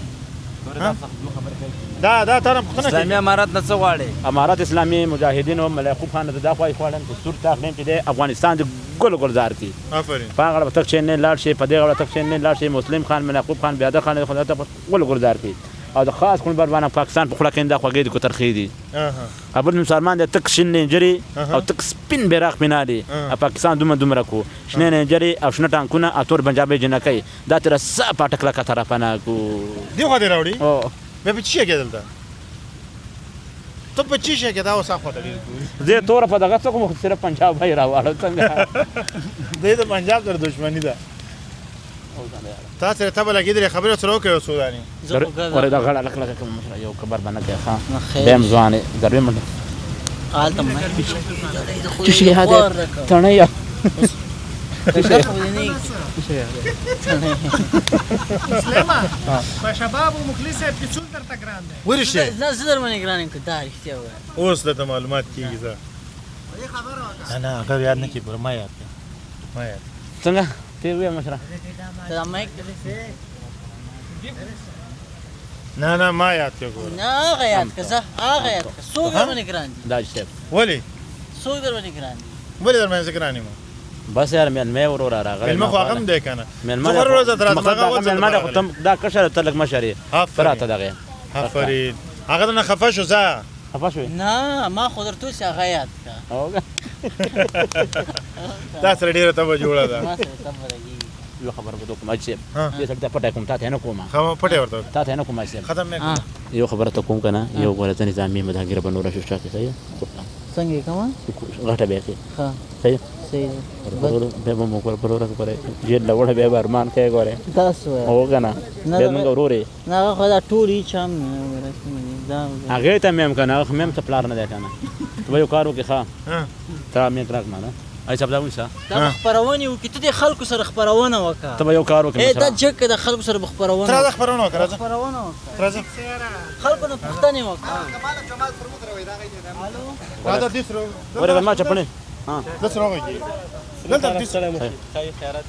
دا تا نه پوښتنه اسلامي کوي امارات نه څه غواړې امارات اسلامي مجاهدینو ملیعقوب خان ته دا خواهش غواړم چې سور تاقلیم چې دی افغانستان د ګل ګلزار کړي آفرین په هغه اړه به تک چین نه لاړ شي په دې اړه تک چین نه لاړ شي مسلم خان ملیعقوب خان بیادر خان خدای ته ګل ګلزار کړي او د خاص کون بر باندې پاکستان په خوله کې دا خوږې د کوترخې دي ابل مسلمان د تک شین نجری او تک سپین بیرغ بنالي پاکستان دومره کو شنه نجری او شنه ټانکونه او تور پنجابي جنکۍ دا تر سا پټکلا کا طرفه نه کو دی خو دې راوړي او بیا په چی کې دلته ته په چی کې دا اوس اخو ته زه تور په دغه څه کوم صرف پنجاب بای راوړل څنګه د پنجاب سره دښمنی ده تا سره ته بل کېدل خبره سره وکړو سوداني ورې دا غړ لک لک کوم مشره یو خبر باندې کې ښا دیم ځوانه دروي منډه حال ته چې شي هدا تنه یا په شباب او مخلص صاحب کې څول درته ګران دی ورشه نه زه درمنې ګران یم که دا رښتیا وایي اوس د معلومات کیږي زه نه اگر یاد نه کی پر ما یاد ما یاد څنګه ته وې مشره دا مایک نه ما یاد کې ګور نه هغه یاد که زه هغه یاد که څوک درمنې ګران دي دا چې ولی څوک درمنې ګران دي ولی درمه ذکر نه ما بس یار مې ورور راغلی مې خو هغه هم دی کنه مې زه هر ورځ درته مې خو تم دا کشر ته لګ مشري فراته دغه آفرین هغه نه خفه شو زه خفه شوې نه ما خو درته اوس هغه یاد که دا سره ډېره تبه جوړه ده ما سره تبه لګېږي یو خبر به کوم چې دې سړی ته پټه کوم تا ته نه کوم خو پټه ورته تا ته نه کوم چې ختم نه یو خبره ته کوم کنه یو غلطه نظامی مداګر بنور شو شاته صحیح څنګه کوم غټه به کې ها صحیح صحیح به مو کول پرور کوله جیل لوړ به ارمان کوي غوړې تاسو او کنه به موږ ورورې نه خو دا ټول هیڅ هم نه دا هغه ته مې کنه خو مې ته پلار نه ده کنه ته یو کارو کې ښا ته مې کراک نه ای څه بداوي څه دا خبرونه وکړه ته د خلکو سره خبرونه وکړه ته یو کارو کې دا جګ د خلکو سره خبرونه تر دا خبرونه وکړه خبرونه وکړه راځه خلکو نه پښتنه وکړه دا د دې سره ورته ما چپنه ها د سره وږي دلته سلام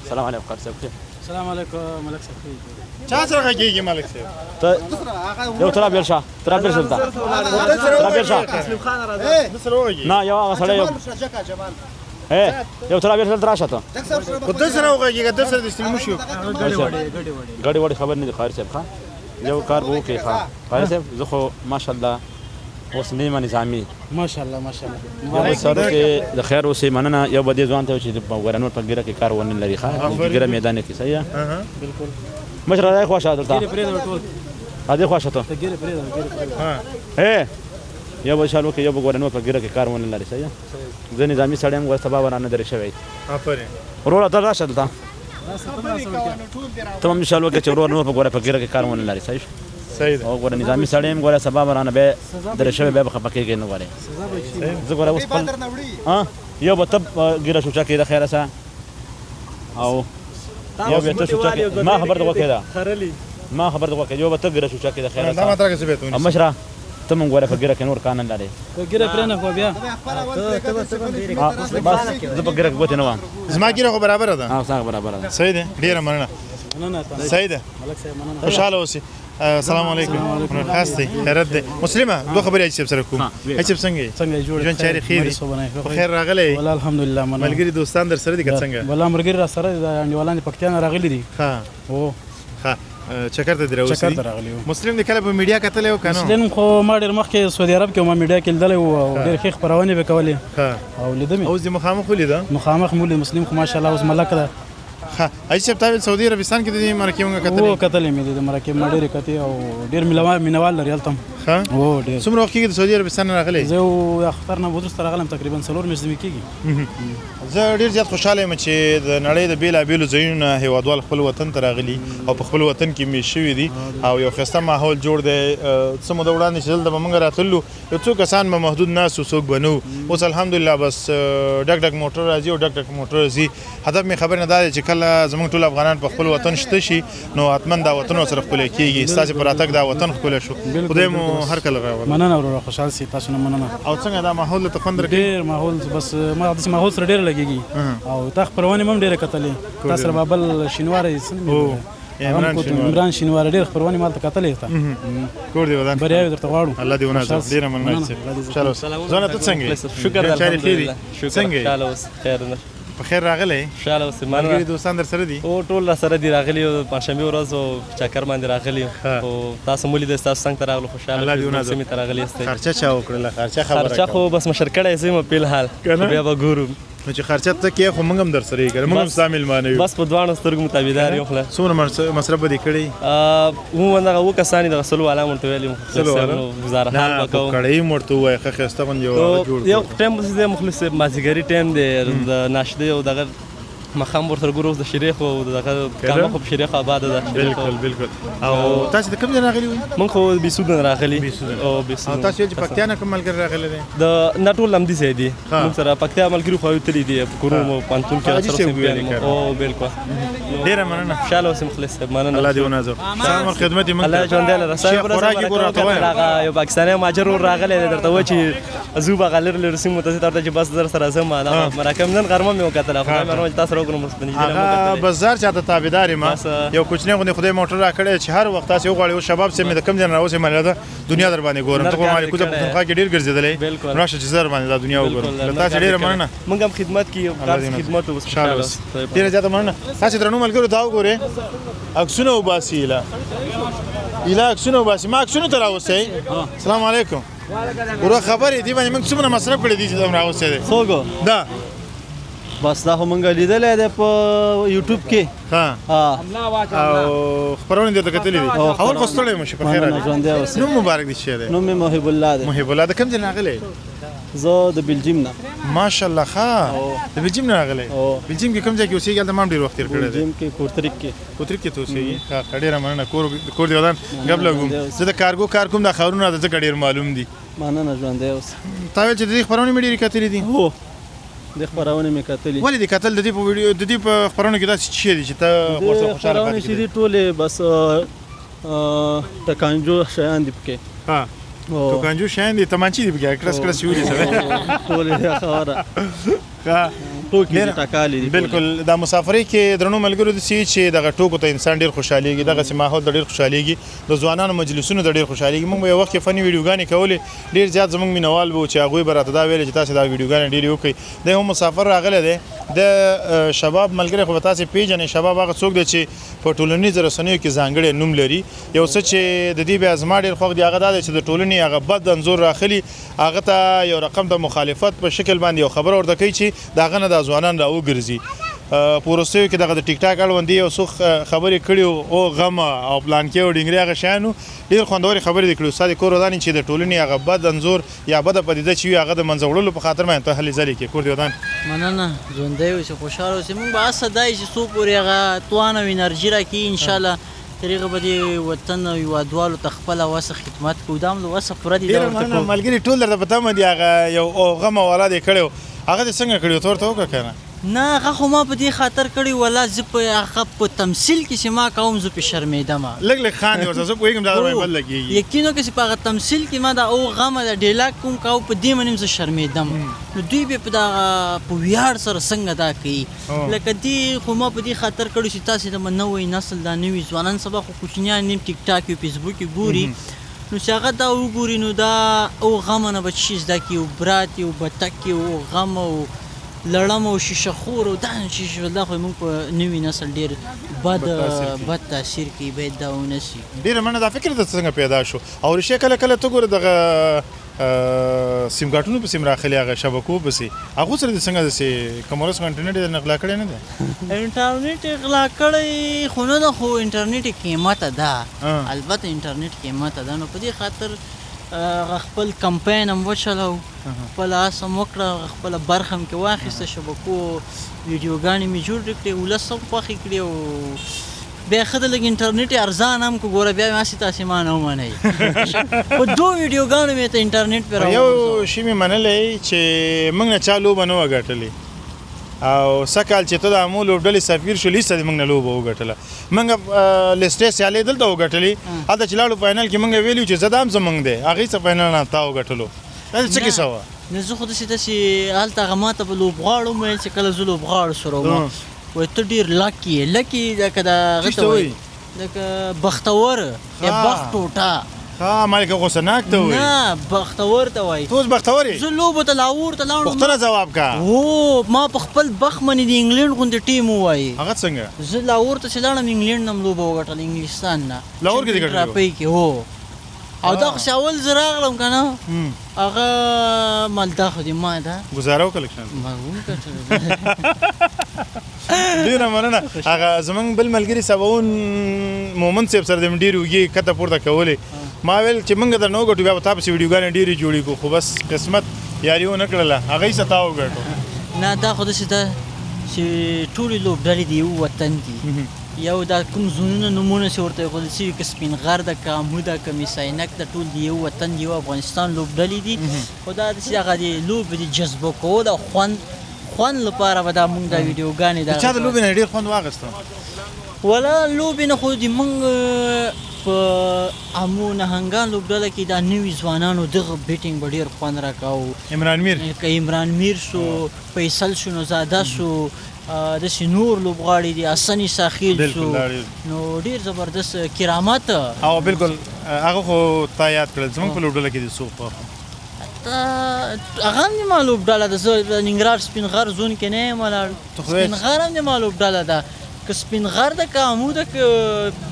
سلام علیکم خیر صاحب السلام علیکم ملک صاحب چا سره غږیږي ملک صاحب ته یو ترا بیرشه ترا بیرشه ترا بیرشه د سره وږي نه یو هغه سره یو یو ترا بیرشه تراشه ته خو د سره وږي د سره د استعمال شو غړي وړي خبر نه دي خیر صاحب ښا یو کار وو کې ښا خیر صاحب زه خو ماشاءالله اوس نیمه نظامي ماشاءالله ماشاءالله یو سره کې د خیر اوسې مننه یو به دې ځوان ته چې په ګورنر په ګیره کې کار ونه لري ښه ګیره میدان کې صحیح بالکل مشر راځي خوښه درته ادي خوښه ته یو به شالو کې یو به ګورنر په ګیره کې کار ونه لري صحیح زه نظامي سړی هم ورته سبا ورانه درې شوی آفرین ورور ته راشه دلته ته هم شالو کې چې ورور نور په ګوره په ګیره کې کار ونه لري صحیح صحیح ده او ګوره نظامي سړی هم ګوره سبا ورانه به درې شوی بیا به خفه کېږي نه غواړي زه ګوره اوس خپل یو به ته ګیره شوچه کې د خیره سه او یو به ته شوچه کې ما خبر دغه کېده ما خبر دغه کې یو به ته ګیره شوچه کې د خیره دا ماته کې څه به سه مشره ته مونږ ګوره په ګیره کې نور کان نه لري ګیره پرې نه خو بیا بس زه په ګیره کې ګوتې نه وم زما ګیره خو برابر ده څنګه برابر ده صحیح ده ډیره مننه صحیح ده خوشاله اوسئ السلام علیکم هستي خیرت ده مسلمه دوه خبرې چې سره کوم هیڅ څنګه جوړ ژوند چاري خیر خیر راغلی والله الحمدلله ملګری دوستان در سره دي که څنګه والله مرګری را سره د انډیوالان پکتیان راغلي دي ها او ها چکر ته دروسی چکر راغلی مسلم د کله په میډیا کتل او کنه مسلم خو ما ډیر مخکې سعودي عرب کې ما میډیا کې لیدل او ډیر ښه خبرونه به کولې ها او لیدم اوس د مخامخ ولیدا مخامخ مولد مسلم خو ماشاءالله اوس ملک ده ها ایسه په سعودي عربستان کې د مرکه مونږ کتل او کتل مې د مرکه ما ډیر کتي او ډیر مینوال لري التم ها او ډیر څومره وخت کې د سعودي عربستان راغلی زه او اختر نه ودرست راغلم تقریبا 3 میاشتې کېږي زه ډیر زیات خوشاله یم چې د نړۍ د بیلابیلو ځایونو هیوادوال خپل وطن ته راغلي او په خپل وطن کې می شوي دي او یو ښایسته ماحول جوړ دی څه موده وړاندې چې دلته به موږ راتللو یو څو کسان به محدود ناست و څوک به نه اوس الحمدلله بس ډک ډک موټر راځي او ډک ډک موټر راځي هدف مې خبر نه دا دی چې کله زموږ ټول افغانان په خپل وطن شته شي نو حتما دا وطن سره ښکلی کېږي ستاسې په راتګ دا وطن ښکلی شو خدای مو هر کله راوړي مننه وروره خوشحال سي تاسو نه مننه او څنګه دا ماحول ته خوند راکوي ډېر ماحول بس ما د ماحول سره ډېر لګېږي او تا خپرونې هم ډېرې کتلې تا سره بابل شینواری عمران شینواری ډېر خپرونې ما ته کتلې ته کور دی ودان بریاوي درته غواړو الله دې ونازه ډېره مننه چلو ځونه ته څنګه شکر الحمدلله څنګه خیال اوس خیر په خیر راغلی خوشاله اوسئ ملګري دوستان در سره دي او ټول را سره دي راغلي او پنجشنبې ورځ او چکر باندې راغلي او تاسو مولي د تاسو څنګه راغلو خوشاله سیمې ته راغلي استئ خرچه چا وکړله خرچه خبره خرچه خو بس مشر کړی زم په الحال بیا به ګورو نو چې خرچه ته کې خو موږ هم در سره یې موږ هم شامل مانو بس په دوانو سترګو متابعدار یو خله څومره مصرف به دې کړی مو ونده و کسانی د غسل والا مونته ویلی گزاره حال وکاو کړی مرته وای خسته غون یو ټیم د مخلص مازیګری ټیم د ناشده او دغه مخام ورته ګورو د شریخ او دغه کامه خو شریخ آباد ده بالکل بالکل او تاسو د کوم ځای راغلی وای مونږ خو بیسودن راغلی او تاسو چې پکتیا نه کوم ملګری راغلی دی د نټول لم دي سي دي مونږ سره پکتیا ملګری خو تللی دي کوروم پانتون کې سره او بالکل ډیره مننه خوشاله اوسئ مخلص مننه الله دې ونازو سلام خدمت مونږ الله ژوند له رسای خوراکي ګور ته یو پاکستاني ماجر راغلی درته و چې زو بغلر لرسیم متزه درته چې بس در سره زما مراکم نن غرمه مې وکړه خو مې روز تاسو هغه بازار چاته تابعدار ما یو کوچنی غو خدای موټر را کړی چې هر وخت تاسو غواړئ او شباب سم د کم ځای راوځي مله ده دنیا در باندې ګورم ته کومه کوزه په خوا کې ډیر ګرځیدلې راشه چې زر باندې د دنیا وګورم تاسو ډیر مننه موږ هم خدمت کیو خدمت وسه ډیر زیاته مننه تاسو درنو ملګرو دا وګورئ اکسونه وباسي اله اکسونه وباسي ما اکسونه تر اوسه السلام علیکم ورو خبرې دی باندې موږ څومره مصرف کړی دي چې موږ اوسه دي څوګو دا بس دا هم غلی دی په یوټیوب کې ها او خبرونه دې ته کتلې دي اول خو ستړی مشه په خیر نو مبارک دي شه نو مې محب الله دی محب الله د کوم ځای راغلی زه د بلجیم نه ماشاءالله ښه د بلجیم نه راغلی بلجیم کې کوم ځای کې اوسېږي هلته ما هم ډېر وخت تېر کړی دی بلجیم کې کوتریک کې ته اوسېږي ښه ډېره مننه کور دې ودان ګب لګوم زه د کارګو کار کوم دا خبرونه راته ځکه ډېر معلوم دي مننه ژوندی اوسه تا ویل چې د دې خبرونه مې ډېرې کتلې دي هو د خبرونه مې کتلې ولې دې کتل د دې په ویډیو د دې په خبرونو کې داسې څه دي چې ته ورسره خوشحاله پاتې کېږې ټولې بس ټکانجو شیان دي پکې ها ټکانجو شیان دي تمانچې دي پکې کړس کړس ویلې سره ټولې خبره ها ټوکې دي ټکالې دي بالکل دا مسافرۍ کې درنو ملګرو داسې چې دغه ټوکو ته انسان ډېر خوشحالېږي دغسې ماحول ته ډېر خوشحالېږي د ځوانانو مجلسونو ته ډېر خوشحالېږي موږ به یو وخت کې فني ویډیوګانې کولې ډېر زیات زموږ مینوال به وو چې هغوی به راته دا ویلې چې تاسې دا ویډیوګانې ډېرې وکړئ دی هم مسافر راغلی دی د شباب ملګری خو به تاسې پیژنئ شباب هغه څوک دی چې په ټولنیزو رسنیو کې ځانګړی نوم لري یو څه چې د دې بیا زما ډېر خوښ دی هغه دا دی چې د ټولنې هغه بد انځور راخلي هغه ته یو رقم د مخالفت په شکل باندې یو خبره ورته کوي چې د هغه نه دا ځوانان راوګرځي په وروستیو کې دغه د ټیک ټاک اړوند یو څو خبرې کړي او غم او پلانکې او ډینګري هغه شیانو ډېر خوندورې خبرې دي کړي استاد کور ودانې چې د ټولنې هغه بد انځور یا بده پدیده چې وي هغه د منځه وړلو په خاطر باندې ته هلې ځلې کې کور دې ودان مننه ژوندی اوسې خوشحاله اوسې موږ به هڅه دا چې څو پورې هغه توان او انرژي راکړي انشاءالله تر هغه به دې وطن او هېوادوالو ته خپله وسه خدمت کوو دا هم د وسه پوره دي ډېره مننه ملګري ټول درته په تمه دي هغه یو غم او اولاد یې کړی و هغه دې څنګه کړي و ته ورته وکړه که نه نه هغه خو ما په دې خاطر کړی ولا زه په هغه په تمثیل کې چې ما کوم زه پې شرمېدم لږ لږ خاندې ورته زه پوهېږم دا درباندې بد لګېږي یقین وکړه چې په هغه تمثیل کې ما دا او غمه د ډیلاګ کوم کاو په دې باندې زه شرمېدم نو دوی به په دغه په ویاړ سره څنګه دا کوي لکه دې خو ما په دې خاطر کړی چې تاسې د نوی نسل دا نوي ځوانان سبا خو کوچنیان نیم ټیک ټاک یو فیسبوک یې ګوري نو چې هغه دا وګوري نو دا او غمه نه به څه زده کړي او برات او بتک او غم او لړم او شیشه خور او دا شیشه دا خو موږ په نوي نسل ډېر بد تاثیر کوي باید دا ونه شي ډېره مننه دا فکر ته څنګه پیدا شو او رښتیا کله کله ته ګوره دغه سیم کارټونو پسې م راخلي هغه شبکو پسې هغو سره دې څنګه داسې کمرس انټرنېټ یې غلا کړی نه دی انټرنېټ یې غلا کړی خو نه ده خو انټرنېټ یې قیمته ده البته انټرنېټ قیمته ده نو په دې خاطر خپل کمپاین هم وچلو خپله هڅه م وکړه خپله برخه م کې واخیسته شبکو ویډیوګانې مې جوړې کړې ولس هم خوښې کړې او بیا ښه د لږ انټرنېټ ارزان هم که ګوره بیا مې هسې تاسې ما نه ومنئ په دو ویډیوګانو مې ته انټرنېټ پرې یو شي مې منلی چې موږ نه چا لوبه نه وه ګټلې او سږکال چې ته د امو لوبډلې سفیر شو لیسته دې موږ نه لوبه وګټله موږ لیسټې سیالۍ دلته وګټلې هلته چې لاړو فاینل کې موږ ویلي چې زه دا هم زموږ دی هغې څه فاینل نه تا وګټلو دا څه کیسه وه نه زه خو داسې هلته هغه ما ته به لوبغاړو هم ویل چې کله زه لوبغاړو سره وم وایي ته ډېر لکي یې لکي لکه د هغه ته وایي لکه بختور یا بخت ټوټه مالکه غوسناک ته وایي نه بختور ته وایي ته اوس بختور یې زه لوبو ته لاهور ته لاړم پوښتنه ځواب کا هو ما په خپل بخت باندې د انګلینډ غوندې ټیم ووایي هغه څنګه زه لاهور ته چې لاړم انګلینډ نه م لوبه وګټله انګلستان نه لاهور کې دې ګټلې ټراپۍ کې هو او دا خو چې اول زه راغلم که نه هغه مالدا خو دې ما ده ګزاره وکړه لږ ما وګټله ډېره مننه هغه زموږ بل ملګري سباون مومن صاحب سره د م ډېرې اوږې کته پورته کولې ما ویل چې موږ در نه وګټو بیا به تا پسې ویډیوګانې ډېرې جوړې کړو خو بس قسمت یاري ونه کړله هغه یې څه تا وګټو نه دا خو داسې ده چې ټولې لوبډلې د یو وطن دي یو دا کوم زونونه نومونه چې ورته ایښودل شوي که سپین غر ده که امو ده که میساینک ده ټول د یو وطن د یو افغانستان لوبډلې دي خو دا داسې هغه د لوبې د جذبه کول او خوند لپاره به دا مونږ دا ویډیوګانې د چا د لوبې نه ډېر خوند واخیسته ولا لوبې نه خو د مونږ په امو نهنګان لوبډله کې دا نوي ځوانانو دغه بیټینګ به ډېر خوند راکاو عمران میر که عمران میر شو فیصل شو نوزاده شو داسې نور لوبغاړي دي حسن ساخیل شو نو ډېر زبردست کرامت او بالکل هغه خو تا یاد کړل زموږ په لوبډله کې دي څوک هغه هم د ما لوبډله ده زه د ننګرهار سپین غر زون کې نه یم ولاړ سپین غر هم د ما لوبډله ده که سپین غر ده که امو ده که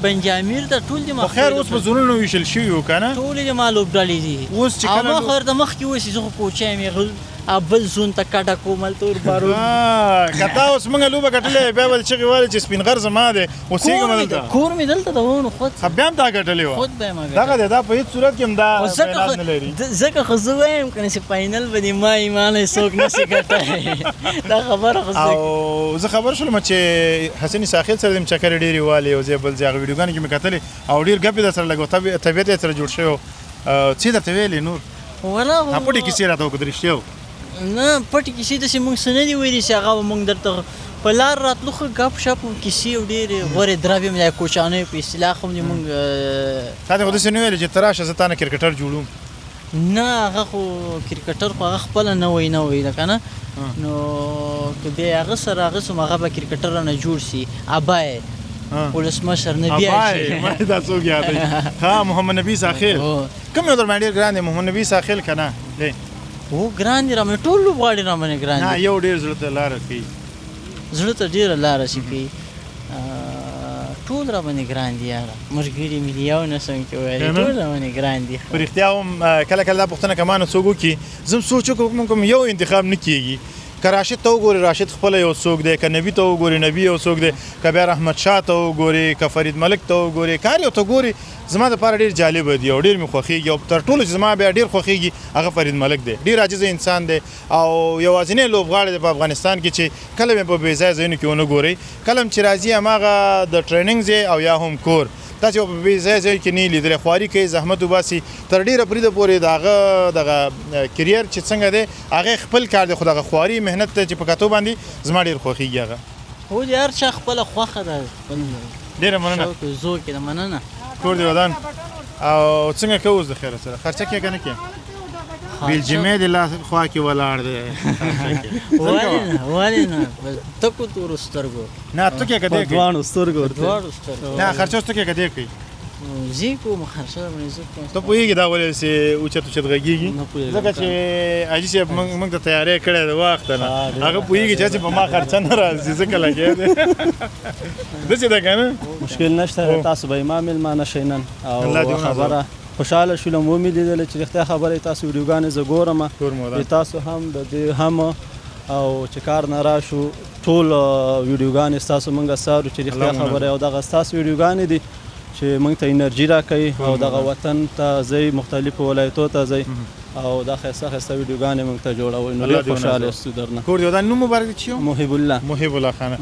بنجامیر ده ټول د ما خیر اوس په زونونو ویشل شوي وو که نه ټولې د ما لوبډلې دي اوس چې کله ما خو ورته مخکې اوسې زه خو کوچی یم بل زون ته کټه کوم هلته وربارو که تا اوس موږ لوبه ګټلې بیا به د چغې والې چې سپین غر زما دی اوسېږم دلته کور مې دلته ده نو خود بیا هم تا ګټلې وه خود به یې ما دغه دی دا په هېڅ صورت کې هم دا فینال نه لري ځکه خو زه وایم که نه چې فاینل به دې ما ایمانه څوک نشي ګټلی دا خبره خو او زه خبر شولم چې حسن ساخیل سره د چکرې ډېرې والې یو ځای بل ځای هغه ویډیوګانې کې مې کتلې او ډېر ګپې در سره لګ طبیعت یې سره جوړ شوی څه درته ویلې نور پټې کیسې راته وکړه رښتیا نه پټې کیسې داسې موږ څه نه دي ویلي چې هغه به موږ درته په لار راتلو ښه ګپ شپ کیسې او ډېرې غورې دربې دا کوچانۍ په اصطلاح هم دې موږ تا ته خو داسې نه ویلې چې ته راشه زه تا نه کرکټر جوړوم نه هغه خو کرکټر خو هغه خپله نه وي ده که نه نو که بیا هغه سره هغه سم هغه به کرکټر نه جوړ سي ابای ولسمشر نه بیا شي ما دا څوک یادوي ها محمد نبي ساخیل کوم یو در باندې ډېر ګران دی محمد نبي ساخیل که نه دی هو ګران دي رامنې ټول لوبغاړي رامنې ګران نه دي یو ډېر زړه ته لاره کوي زړه ته ډېره لاره شي کوي ټول رامنې ګران دي یاره ملګري مې دي یو نه سم کې ویلې ټول رامنې ګران دي په رښتیا هم کله کله دا پوښتنه که ما نه څوک وکړي زه هم سوچ وکړم کوم یو انتخاب نه کېږي که راشد ته وګورې راشد خپله یو څوک دی که نبي ته وګورې نبي یو څوک دی که بیا رحمت شاه ته وګورې که فرید ملک ته وګورې که هر یو ته ګورې زما دپاره ډېر جالبه دي او ډېر مې خوښېږي او تر ټولو چې زما بیا ډېر خوښېږي هغه فرید ملک دی ډېر عاجزه انسان دی او یوازینی لوبغاړی دی په افغانستان کې چې کله مې په بېځایه ځایونو کې ونه ګورئ کله هم چې راځي هماغه د ټریننګ ځای او یا هم کور تاسې به په بېځایه ځای کې نه یې لیدلی خواري کوي زحمت وباسي تر ډېره بریده پورې د هغه دغه کریر چې څنګه دی هغه خپل کار دی خو دغه خواري محنت ته چې په کتو باندې زما ډېر خوښېږي هغه هو د هر چا خپله خوښه ده ډېره مننه ذوق یې ده مننه کور دې ودان او څنګه کوو اوس د خیره سره خرچه کې که نه کې بلجیمې د لاس خوا کې ولاړ دی ولې نه تکو تورو سترګو نه ته کې کده دواړو سترګو نه خرچه اوس ته کې کده کوي زی کوم خرچه باندې زه کوم ته پوهېږې دا ولې چې اوچت غږېږي ځکه چې حاجي صاحب موږ ته تیاری کړی د وخت نه هغه پوهېږي چې په ما خرچه نه راځي ځکه لګیا دی داسې ده که نه مشکل نشته تاسو به ما میلمانه شئ نن او خبره خوشحاله شولم ومې لیدله چې رښتیا خبره تاسو ویډیوګانې زه ګورم تاسو هم د دې هم او چې کار نه راشو ټول ویډیوګانې ستاسو موږ څارو چې رښتیا خبره او دغه ستاسو ویډیوګانې دي چې موږ ته انرژي راکوي او دغه وطن ته ځئ مختلفو ولایتو ته ځئ او دا ښایسته ښایسته ویډیوګانې موږ ته جوړوئ نو ډېر خوشحاله یاستو درنه کور دې ودان نوم مبارک دی چې محب الله محب الله خانه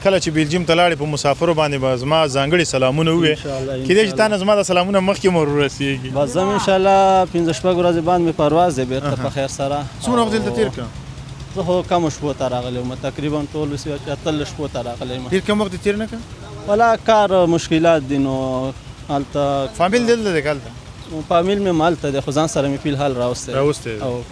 کله چې بیلجیم ته لاړې په مسافرو باندې به زما ځانګړي سلامونه ووې کیدای شي تا نه زما د سلامونه مخکې مو ورسېږي بس زه انشاءالله 15 شپږ ورځې باندې مې پرواز دی بېرته په خیر سره څومره وخت دلته تېر کړه زه خو کمو شپو ته راغلی وم تقریبا ټول 18 شپو ته راغلی یم ډېر کم وخت تېر نه کړه ولا کار مشکلات دي نو هلته فامیل دلته دی که هلته فامیل مې مالته دی خو ځان سره مې فلحال راوستی او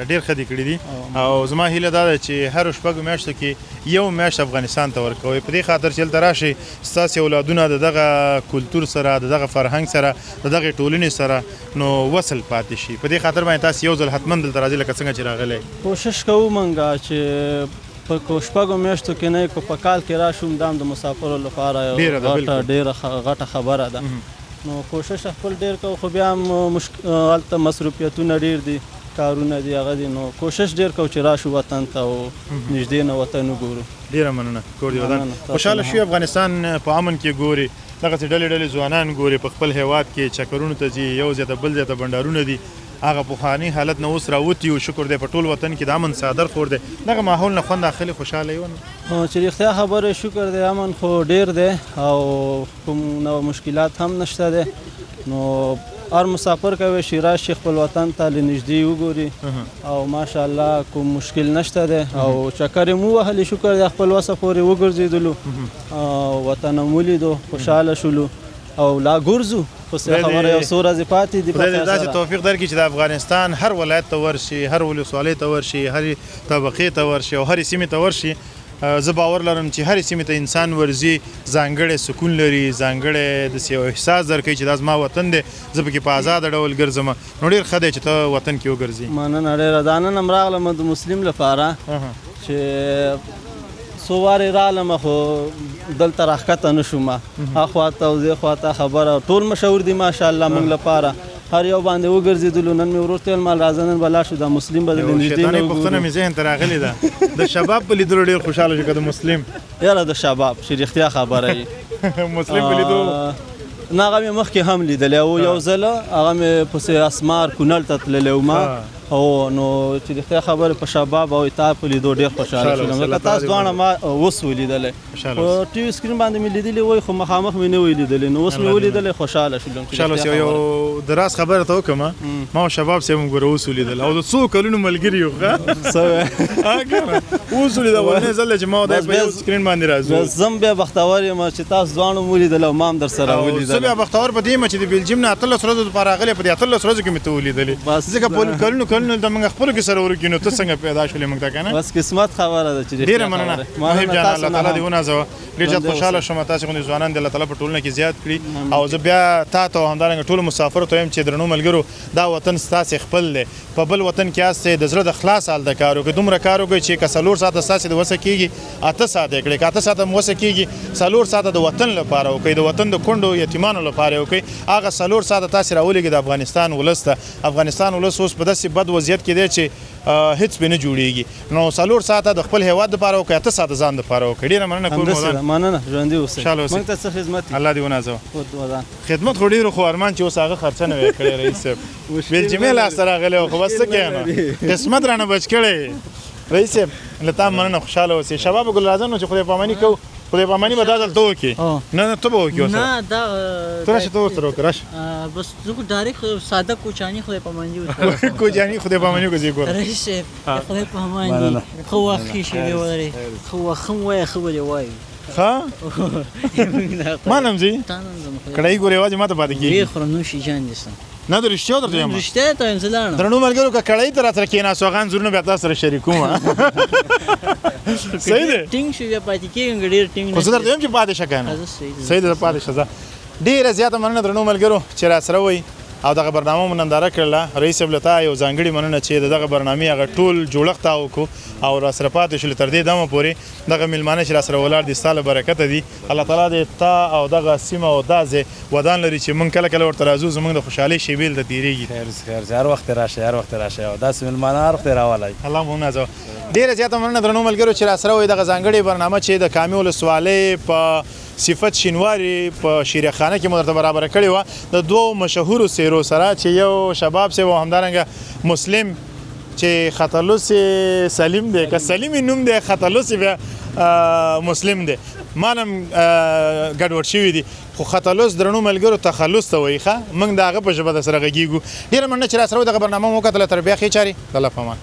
ډېر ښه دي کړي دي او زما هیله دا ده چې هرو شپږو میاشتو کې یو میاشت افغانستان ته ورکوئ په دې خاطر چې هلته راشئ ستاسې اولادونه د دغه کلتور سره د دغه فرهنګ سره د دغې ټولنې سره نو وصل پاتې شي په دې خاطر باندې تاسې یو ځل حتما دلته راځئ لکه څنګه چې راغلی کوشش کوو موږ چې په شپږو میاشتو کې نه په کال کې راشو دا هم د مسافرو لپاره ډېره غټه خبره ده نو کوشش خپل ډېر کوو خو بیا هم هلته مصروفیتونه ډېر دي کارونه دي هغه دي نو کوشش ډېر کوو چې راشو وطن ته او نږدې نه وطن وګورو ډېره مننه کور دې ودان خوشحاله شوي افغانستان په امن کې ګوري دغسې ډلې ډلې ځوانان ګوري په خپل هیواد کې چکرونو ته ځي یو ځای ته بل ځای ته بنډارونه دي هغه پخواني حالت نه اوس راوتي او شکر دی په ټول وطن کې د امن څادر خور دی دغه ماحول نه خوند اخلي خوشحاله یو چې رښتیا خبره شکر دی امن خو ډېر دی او کوم نوع مشکلات هم نشته دی نو هر مسافر کوي چې راشي خپل وطن ته له نږدې وګوري او ماشاءالله کوم مشکل نشته دی او چکر یې مو وهلی شکر دی خپل وسه پورې وګرځېدلو وطن هم ولیدو خوشحاله شولو او لا ګرځو خو خبره یو څو ورځې پاتې دي خدای دې داسې توفیق درکړي چې د افغانستان هر ولایت ته ورشي هر ولسوالۍ ته ورشي هرې طبقې ته ورشي او هرې سیمې ته ورشي زه باور لرم چې هرې سیمې ته انسان ورځي ځانګړی سکون لري ځانګړی داسې یو احساس درکوي چې دا زما وطن دی زه پکې په ازاده ډول ګرځم نو ډېر ښه دی چې ته وطن کې وګرځې مننه ډېره دا نن هم راغلم د مسلم لپاره چې څو وارې رالم خو دلته راښکته نه شوم اخواته او دې خواته خبره ټول مشهور دي ماشاءالله موږ لپاره هر یو باندې وګرځېدلو نن مې ورور ته ویل مال راځه نن به لاړ شو دا مسلم به د نږدې نه وګورو پوښتنه مې ذهن ته راغلې ده د شباب په لیدلو ډېر خوشحاله شو که د مسلم یاره د شباب چې رښتیا خبره یې مسلم په لیدو نه هغه مې مخکې هم لیدلی او یو ځله هغه مې پسې اسمار کونړ ته تللی وم او نو چې رښتیا خبرې په شباب او تا په لیدو ډېر خوشحاله شولم ځکه تاسو دواړه ما اوس ولیدلی په ټي وي سکرین باندې مې لیدلي وای خو مخامخ مې نه وی لیدلی نو اوس مې ولیدلی خوشحاله شولم خوشحاله اوسې یو د راز خبره ته وکړم ما او شباب صاحب هم ګوره اوس ولیدل او د څو کلونو ملګري یو اوس ولیدل اولنی ځل چې ما د په یو سکرین باندې راځو زم بیا بختور یم چې تاسو ځوانو ولیدل او ما هم در سره ولیدل زه بیا بختور په دې چې د بلجیم نه 13 ورځې لپاره راغلی په دې 13 ورځو کې مې ته ولیدلې ځکه په کلونو د موږ خپلو کې سره ورکینو ته څنګه پیدا شولې موږ ته که نه بس قسمت خبره ده چې ډېره مننه محب جان الله تعالی دې ونازوه ډېر زیات خوشحاله شوم تاسې غوندې ځوانان دې الله تعالی په ټولنه کې زیات کړي او زه بیا تا ته او همدارنګه ټولو مسافرو ته وایم چې درنو ملګرو دا وطن ستاسې خپل دی په بل وطن کې یاستئ د زړه د خلاص حال د کار وکړئ دومره کار وکړئ چې که 4 ساعته ستاسې د وسه کېږي 8 ساعته یې کړئ که 8 ساعته مو وسه کېږي 4 ساعته د وطن لپاره وکړئ د وطن د کونډو یتیمانو لپاره وکړئ هغه 4 ساعته تاسې راولېږئ د افغانستان ولس ته افغانستان ولس اوس په داسې بد وضعیت کې دی چې هیڅ پې نه جوړېږي نو 4 ساعته د خپل هیواد دپاره وکړئ 8 ساعته ځان دپاره وکړئ ډېره مننه کوم مننه ژوندي اوسئ خوشحاله اوسئ موږ ته څه خدمت الله دې ونازوه خدمت خو ډېرو خو ارمان چې اوس هغه خرڅه نه وی کړی رئیس صاحب بلجیمې لاسته راغلی و خو بس څه کوې نو قسمت رانه بچ کړی رئیس صاحب له تا مننه خوشحاله اوسئ شباب ګل راځه نو چې خدای پاماني کوو خدای پاماني به دا ځل ته وکړې نه ته به وکړې نه دا ته راشه ته ورسره وکړه راشه بس زه خو ډایرکټ ساده کوچاني خدای پاماني وکړم کوچاني خدای پاماني وکړې ګوره رئیس صاحب خدای پاماني خو واخې شوی ولري خو واخم وایه ښه به دې وایي ښه ما نم ځي کړی ګورې یوازې ما ته پاتې کېږي ډېر خورم نوشي جان دي نه د رښتیا درته وایم رښتیا ته وایم زه لاړم درنو ملګرو که کړی ته راسره کېناستو هغه انځورونه بیا تاسو سره شریکوم صحیح دی ټینګ شو بیا پاتې کېږم که ډېر ټینګ خو زه درته وایم چې پاتې شه که نه صحیح دی پاتې شه ځه ډېره زیاته مننه درنو ملګرو چې راسره وئ او دغه برنامه مو ننداره کړله رئیس صاحب له تا یو ځانګړې مننه چې د دغه برنامې هغه ټول جوړښت تا وکړو او راسره پاتې شولې تر دې دمه پورې دغه میلمانه چې راسره ولاړ دي ستا له برکته دي الله تعالی دې تا او دغه سیمه او دا ځای ودان لري چې موږ کله کله ورته راځو زموږ د خوشحالۍ شیبې دلته تېرېږي خیر هر وخت راشئ هر وخت راشئ او داسې میلمانه هر وخت راولئ الله مو ونازوه ډېره زیاته مننه درنو ملګرو چې راسره وئ دغه ځانګړې برنامه چې د کامې ولسوالۍ په صفت شینواري په شیرخانه کې مو درته برابره کړې وه د دوو مشهورو څېرو سره چې یو شباب صاحب او همدارنګه مسلم چې خطلوس سلیم دی که سلیم نوم دی خطلوس بیا مسلم دی ما نم ګډوډ شوي دي خو خطلوس درنو ملګرو تخلص ته وایي ښه موږ د هغه په ژبه در سره غږېږو ډېره مننه چې راسره دغه برنامه مو وکتله تر بیا ښې چارې د الله په امان